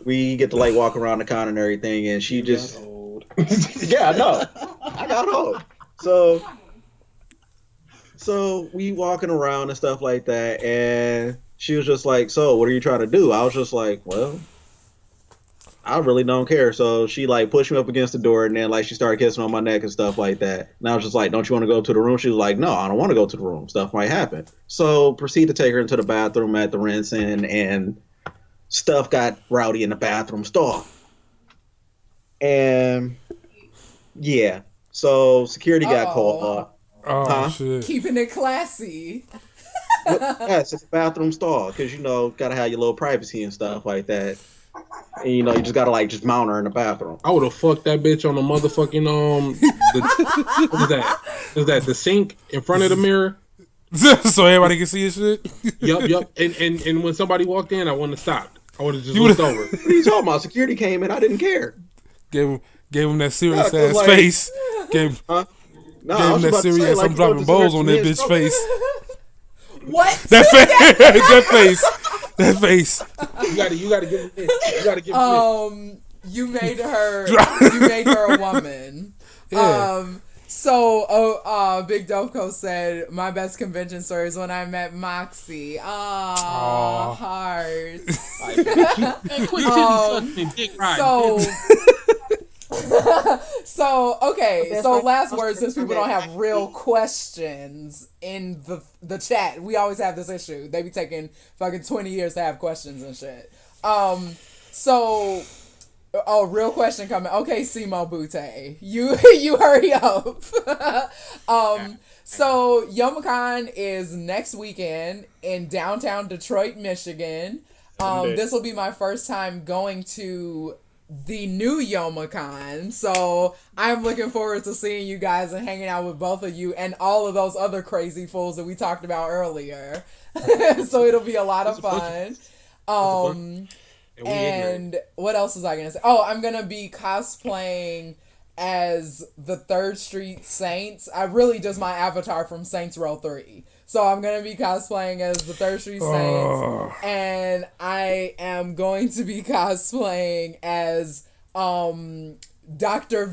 we get to like walk around the counter and everything, and she just old. Yeah, I know. I got old. So we walking around and stuff like that, and she was just like, so what are you trying to do? I was just like, well, I really don't care. So she like pushed me up against the door, and then like she started kissing on my neck and stuff like that. And I was just like, don't you want to go to the room? She was like, no, I don't want to go to the room. Stuff might happen. So proceed to take her into the bathroom at the rinsing, and stuff got rowdy in the bathroom stall. And yeah, so security got called. Oh shit! Keeping it classy. Yes, it's a bathroom stall because gotta have your little privacy and stuff like that. And you just gotta like just mount her in the bathroom. I would have fucked that bitch on the motherfucking what is that? Is that the sink in front of the mirror? So everybody can see his shit. Yup. And when somebody walked in, I wouldn't have stopped. I would have just looked over. What are you talking about? Security came in. I didn't care. Gave him that serious ass like, face. Gave him that serious. I'm dropping bowls on that bitch face. What? That face. That face. You gotta give it this. You gotta give it this. You made her a woman. Yeah. So Big Dopeco said my best convention story is when I met MoxXie. Aww, hearts. So okay, so last word, since people don't have real questions in the chat, we always have this issue. They be taking fucking 20 years to have questions and shit. Real question coming. Okay, Simo Butte, you hurry up. So YomaCon is next weekend in downtown Detroit, Michigan. This will be my first time going to the new YomaCon, so I'm looking forward to seeing you guys and hanging out with both of you and all of those other crazy fools that we talked about earlier. So it'll be a lot of fun. And what else was I gonna say? Oh, I'm gonna be cosplaying as the 3rd Street Saints. I really just my avatar from Saints Row 3. So I'm going to be cosplaying as the 3rd Street Saints. And I am going to be cosplaying as Dr.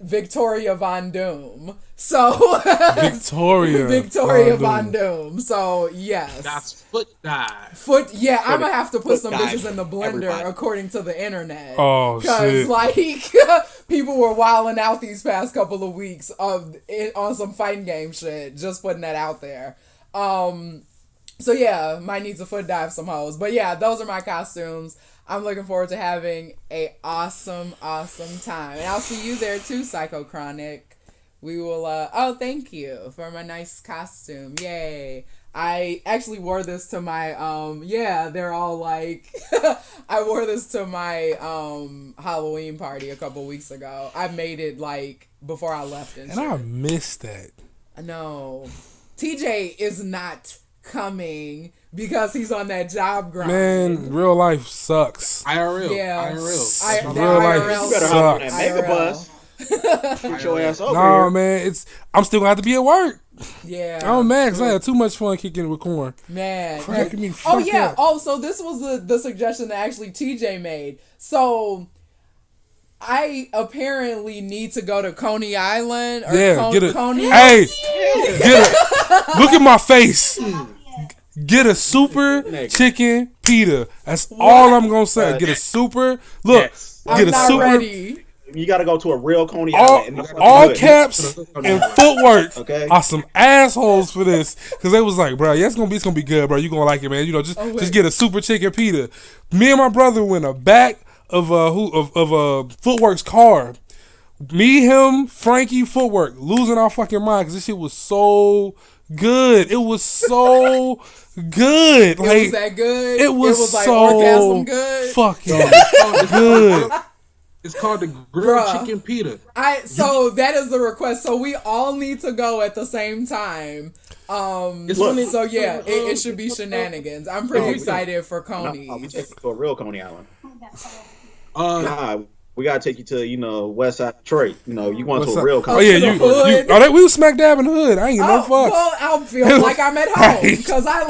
Victoria Von Doom. So Victoria Von Doom. So yes. That's foot dive. Yeah, I'm gonna have to put some bitches in the blender according to the internet. Oh shit. Because like people were wilding out these past couple of weeks on some fighting game shit. Just putting that out there. So yeah, might need to foot dive some hoes. But yeah, those are my costumes. I'm looking forward to having a awesome time. And I'll see you there too, Psycho Chronic. We will, thank you for my nice costume. Yay. I actually wore this to my, they're all like, I wore this to my, Halloween party a couple weeks ago. I made it like before I left and shit. I missed that. No. TJ is not coming because he's on that job grind. Man, real life sucks. IRL. Yeah. IRL. Real life You better hop on that mega bus. Get your ass over here. Man, I'm still gonna have to be at work. Yeah. I'm mad because I had too much fun kicking with corn. Man. Cracking me Oh yeah. up. Oh, so this was the suggestion that actually TJ made. So I apparently need to go to Coney Island or get it. Coney. Hey, get it. Look at my face. Get a super chicken pita. That's all I'm gonna say. Get a super look. Yes. Get I'm a not super. ready. You got to go to a real Coney All, Island. And all caps and footwork Okay. are some assholes for this because they was like, bro, yeah, it's gonna be good, bro. You gonna like it, man. You know, just get a super chicken pita. Me and my brother went a back of Footwork's car. Me, him, Frankie, Footwork, losing our fucking mind because this shit was so good. It was so good. Like, It was that good. It was like so orgasm good. fucking good. It's called the grilled Bruh. chicken pita. So that is the request. So we all need to go at the same time. So yeah, it should be shenanigans. I'm pretty excited for Coney's. No, we take you to a real Coney Island. Uh, We gotta take you to West Side Detroit. You want to a real Oh Coney. yeah, we was smack dab in the hood. I ain't no fucks. Well, I'll feel like I'm at home because I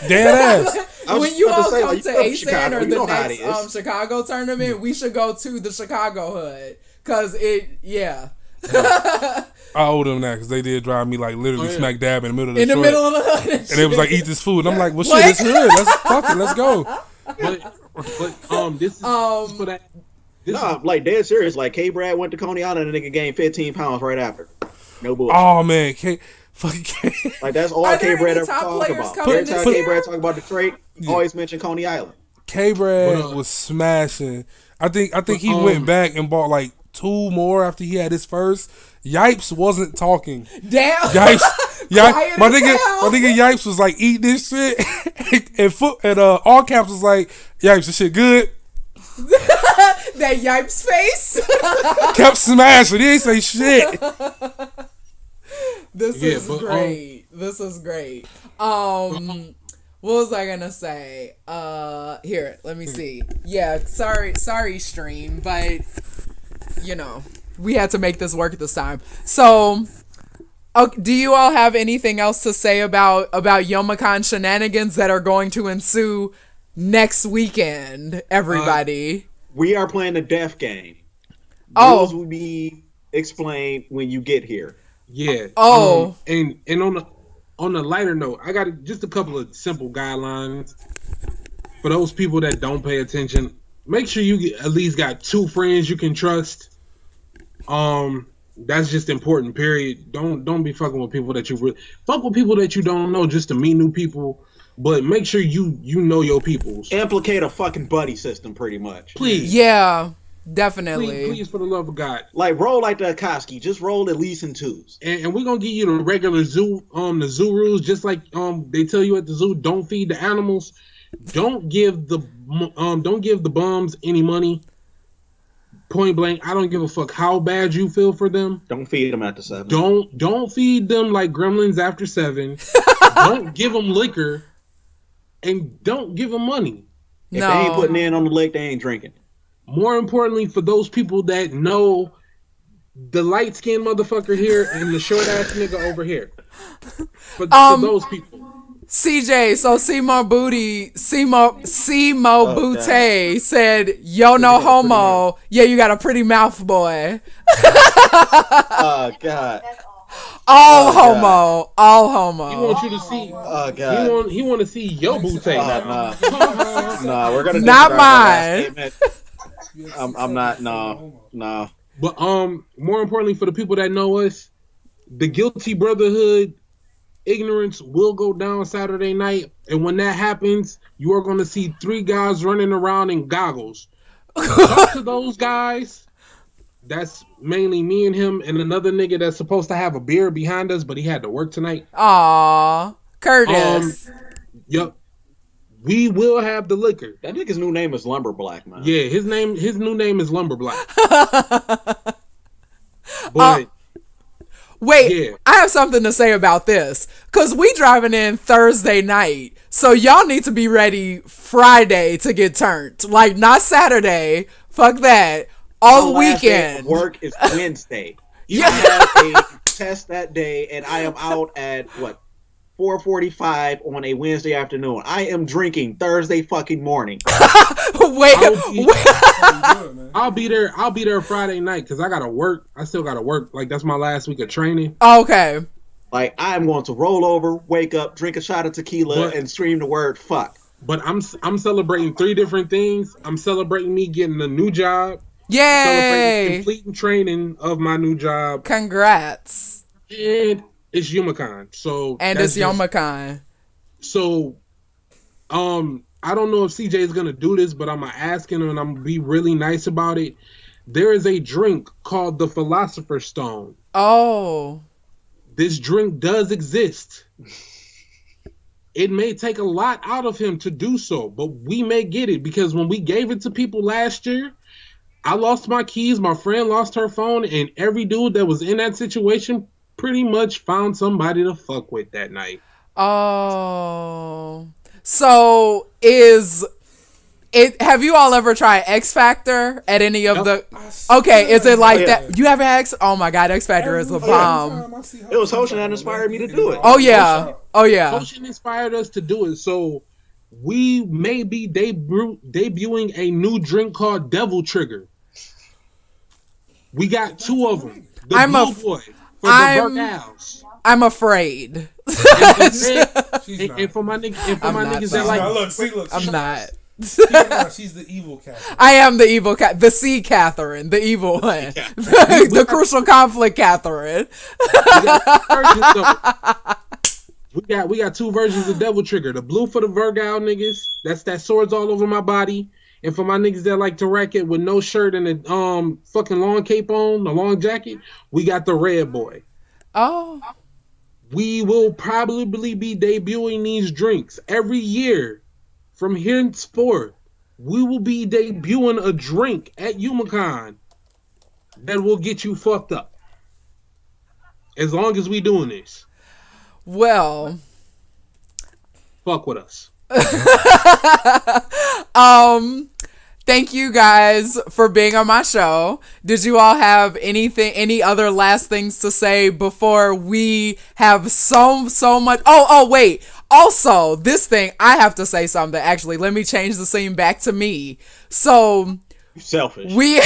Dead ass. when you all come you to go to ASAN Chicago, or you the know how it next is. Chicago tournament, we should go to the Chicago hood because yeah. I owe them that because they did drive me like literally smack dab in the middle of In the Detroit. middle of the hood. And they was like, eat this food. And I'm like, well, shit, it's hood. Let's fuck it. Let's go. but this is for that. Nah, like dead serious. Like K-Brad went to Coney Island and the nigga gained 15 pounds right after. No bullshit. Oh man, fucking Like that's all Are there K-Brad any ever top talk players about. coming Every this time year? K-Brad talk about Detroit, always mention Coney Island. K-Brad was smashing. I think he went back and bought like 2 more after he had his first. Yipes wasn't talking. Damn. Yipes, Quiet my as nigga, hell. Yipes was like, eat this shit, and all caps was like, Yipes, this shit good. That Yipes face. Kept smashing. He ain't say shit. This is great. This is great. What was I gonna say? Here, let me see. Yeah, sorry, stream, but we had to make this work this time. So, do you all have anything else to say about Youmacon shenanigans that are going to ensue next weekend? Everybody, We are playing the death game. Oh. Rules will be explained when you get here. Yeah. Oh. And on a lighter note, I got just a couple of simple guidelines for those people that don't pay attention. Make sure you at least got 2 friends you can trust. That's just important. Period. Don't be fucking with people that you fuck with people that you don't know just to meet new people. But make sure you know your peoples. Implicate a fucking buddy system, pretty much. Please. yeah, definitely. Please, for the love of God. Like roll like the Akatsuki. Just roll at least in 2s. And we're gonna give you the regular zoo rules, just like they tell you at the zoo. Don't feed the animals. Don't give the bums any money. Point blank, I don't give a fuck how bad you feel for them. Don't feed them after 7. Don't feed them like gremlins after 7. Don't give them liquor, and don't give them money. If they ain't putting in on the lick, they ain't drinking. More importantly, for those people that know the light skinned motherfucker here and the short ass nigga over here. For those people. CJ, so Simo Booty said, "Yo, no homo. Yeah, you got a pretty mouth, boy. Oh God. All homo. He wants you to see. Oh God. He want to see your booty. Nah, we're gonna Not disregard that mine. statement. I'm not. No. But more importantly, for the people that know us, the Guilty Brotherhood ignorance will go down Saturday night, and when that happens, you are going to see 3 guys running around in goggles. Talk to those guys. That's mainly me and him, and another nigga that's supposed to have a beer behind us, but he had to work tonight. Aw, Curtis. Yep. We will have the liquor. That nigga's new name is Lumberblack, man. Yeah, his new name is Lumberblack. But Wait, yeah. I have something to say about this. Because we driving in Thursday night. So y'all need to be ready Friday to get turned. Like, not Saturday. Fuck that. All My last day weekend. of work is Wednesday. Yeah. I have a test that day, and I am out at, 4:45 on a Wednesday afternoon. I am drinking Thursday fucking morning. Wait. I'll be there Friday night because I gotta work. I still gotta work. Like, that's my last week of training. Okay. Like, I'm going to roll over, wake up, drink a shot of tequila, and scream the word "fuck." But I'm celebrating 3 different things. I'm celebrating me getting a new job. Celebrating Yay! completing training of my new job. Congrats. And it's YumaCon. So And it's YumaCon. So I don't know if CJ is gonna do this, but I'm gonna ask him and I'm gonna be really nice about it. There is a drink called the Philosopher's Stone. Oh. This drink does exist. It may take a lot out of him to do so, but we may get it because when we gave it to people last year, I lost my keys, my friend lost her phone, and every dude that was in that situation pretty much found somebody to fuck with that night. Oh. So have you all ever tried X Factor at any of the? Okay, is it like that? You ever X? Oh my God, X Factor is a bomb. It was Hoshin that inspired me to do it. Oh yeah, oh yeah. Hoshin inspired us to do it, so we may be debuting a new drink called Devil Trigger. We got 2 of them. The Blue Boy for the Burgals. I'm afraid. And for my niggas that like, Look, I'm not. She's the evil Catherine. I am the evil cat, the C Catherine, the evil one, the crucial conflict Catherine. we got 2 versions of Devil Trigger. The blue for the Virgo niggas. That's that swords all over my body. And for my niggas that like to rack it with no shirt and a fucking long cape on, a long jacket, we got the red boy. Oh. We will probably be debuting these drinks every year. From henceforth, we will be debuting a drink at YumaCon that will get you fucked up. As long as we doing this. Well. Fuck with us. Thank you guys for being on my show. Did you all have any other last things to say before we have so much? Oh, wait. Also, this thing, I have to say something. Actually, let me change the scene back to me. So, selfish. We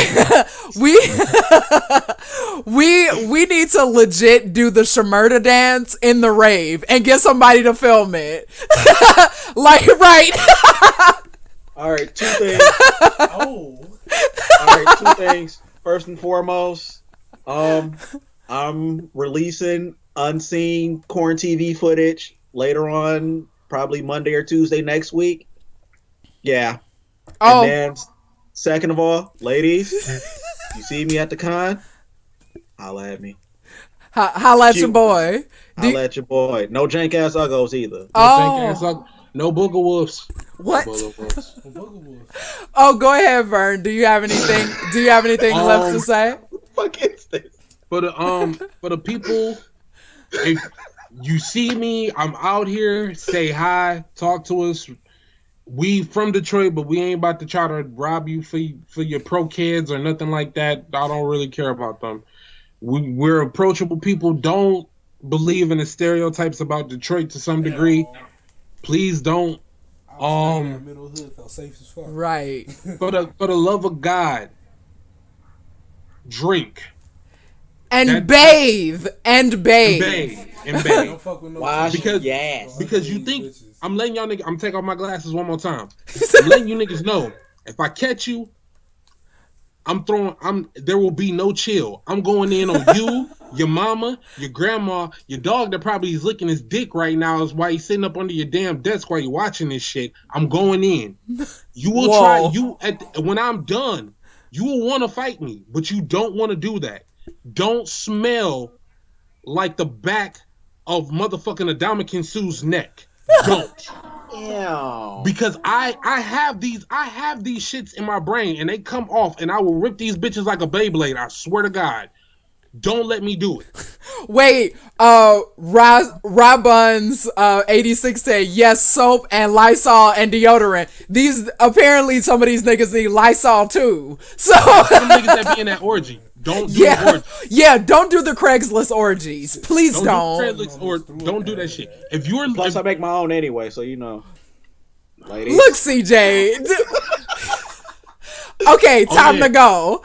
need to legit do the Shamerda dance in the rave and get somebody to film it. Like, right. All right, 2 things. All right, 2 things. First and foremost, I'm releasing unseen Corn TV footage later on, probably Monday or Tuesday next week. Yeah. Oh. And then, second of all, ladies, you see me at the con, holla at me. Holla at your boy. Holla at your boy. No jank ass uggos either. No booger wolves. What? No booger wolves. Oh, go ahead, Vern. Do you have anything left to say? What the fuck is this? For the people, if you see me, I'm out here, say hi, talk to us. We from Detroit, but we ain't about to try to rob you for your pro kids or nothing like that. I don't really care about them. We're approachable people. Don't believe in the stereotypes about Detroit to some degree. Please don't. Middle hood felt safe as fuck. Right. For the love of God, drink. And bathe. And bathe. Don't fuck with no Wash because your ass. because you think I'm letting y'all niggas. I'm taking off my glasses one more time. I'm letting you niggas know if I catch you, there will be no chill. I'm going in on you, your mama, your grandma, your dog that probably is licking his dick right now is why he's sitting up under your damn desk while you're watching this shit. I'm going in. You will when I'm done, you will want to fight me, but you don't want to do that. Don't smell like the back of motherfucking Adamakin Sue's neck. Don't. Ew. Because I have these shits in my brain and they come off and I will rip these bitches like a Beyblade. I swear to God. Don't let me do it. Wait, Rob Buns 86 said yes, soap and Lysol and deodorant. These apparently some of these niggas need Lysol too. So some niggas that be in that orgy. Don't do the orgy. Yeah, don't do the Craigslist orgies. Please don't. Don't do that shit. If you're Plus, I make my own anyway, so you know. Ladies. Look, CJ. Okay, time to go.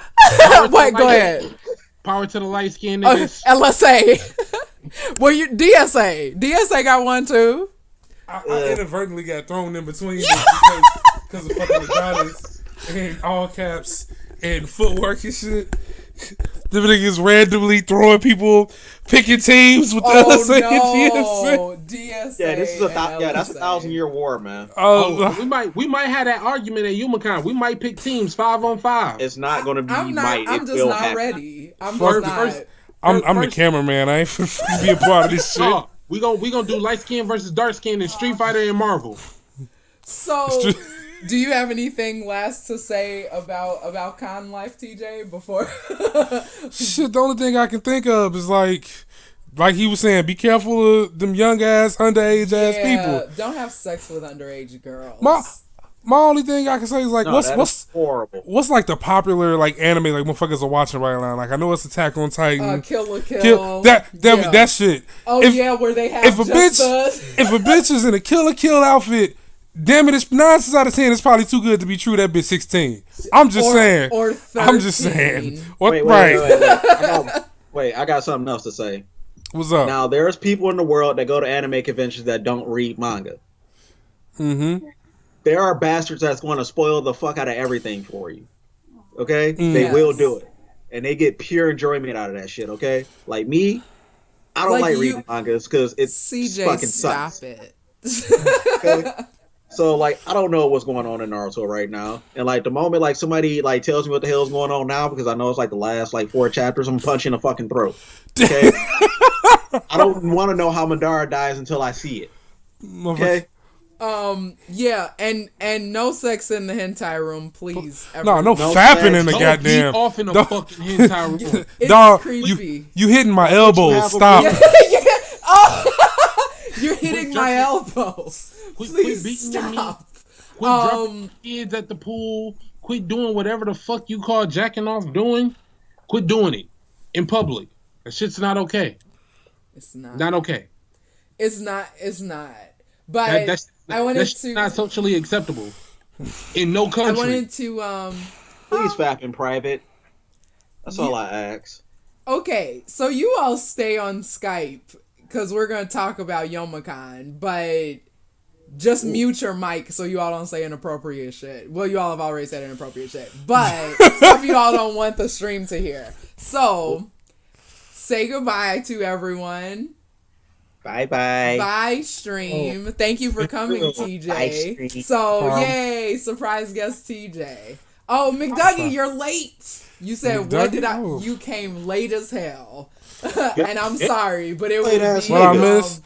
Wait, go ahead. Power to the light skinned niggas. LSA. Well, you DSA got one too. I inadvertently got thrown in between because of fucking the goddess and all caps and footwork and shit. The niggas randomly throwing people, picking teams with us. No, DSA. Yeah, this is that's a 1,000-year war, man. We might have that argument at Yumacon. We might pick teams 5-on-5. It's not going to be. I'm just not ready. I'm the cameraman. I ain't finna be a part of this shit. No, we gonna do light skin versus dark skin in Street Fighter and Marvel. So, do you have anything last to say about con life, TJ? Before shit, the only thing I can think of is like he was saying, be careful of them young ass, underage ass people. Don't have sex with underage girls. My only thing I can say is like, what's horrible? What's like the popular like anime like motherfuckers are watching right now? Like I know it's Attack on Titan, Kill la Kill. That shit. Oh where they have if a bitch is in a Kill la Kill outfit, damn it, it's 9 times out of 10 it's probably too good to be true. That bitch 16. I'm just saying. Or 13. I'm just saying. Wait, I got something else to say. What's up? Now there's people in the world that go to anime conventions that don't read manga. Mm-hmm. There are bastards that's going to spoil the fuck out of everything for you. Okay? They will do it. And they get pure enjoyment out of that shit, okay? Like me, I don't like reading mangas because it's fucking stop sucks. it. Okay? So, like, I don't know what's going on in Naruto right now. And, like, the moment, like, somebody, like, tells me what the hell is going on now, because I know it's, like, the last, like, 4 chapters, I'm punching a fucking throat. Okay? I don't want to know how Madara dies until I see it. Okay? Yeah, and no sex in the hentai room, please. No fapping in the goddamn. Don't off in the fucking hentai room. It's dog, creepy. You hitting my elbows. Stop. You're hitting my elbows. Please stop. Quit dropping kids at the pool. Quit doing whatever the fuck you call jacking off doing. Quit doing it in public. That shit's not okay. It's not. Not okay. It's not. But that's to not socially acceptable in no country. I wanted to please fap in private. That's all I ask. Okay, so you all stay on Skype because we're gonna talk about Youmacon, but just mute your mic so you all don't say inappropriate shit. Well, you all have already said inappropriate shit, but stuff you all don't want the stream to hear. So say goodbye to everyone. Bye. Bye, stream. Thank you for coming, TJ. So, yay, surprise guest TJ. Oh, McDougie, you're late. You said, you came late as hell. And I'm sorry, but it was what I missed.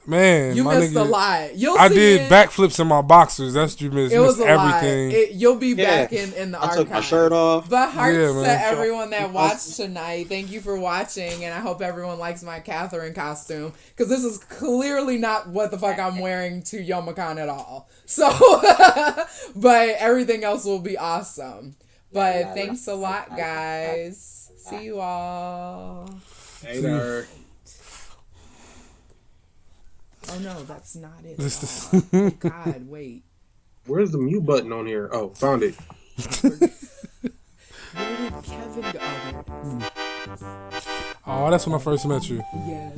Man, you missed a lot. I did backflips in my boxers. That's what you missed. It was everything. You'll be back in the archive. I took my shirt off. But hearts to everyone that watched tonight. Thank you for watching, and I hope everyone likes my Catherine costume, because this is clearly not what the fuck I'm wearing to Youmacon at all. So, but everything else will be awesome. But thanks a lot, guys. See you all. Later. Oh no, that's not it. Oh God, wait. Where's the mute button on here? Oh, found it. Where did Kevin go? Oh, there it is. Oh, that's when I first met you. Yes.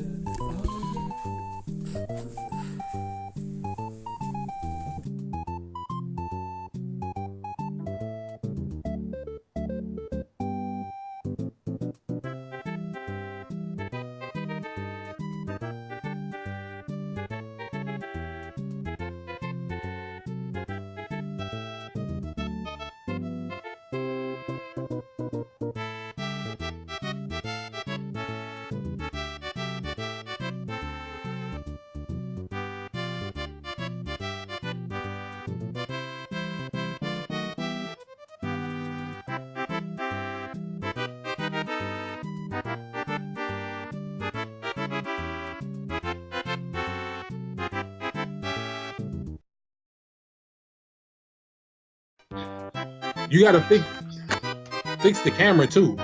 You gotta fix the camera too.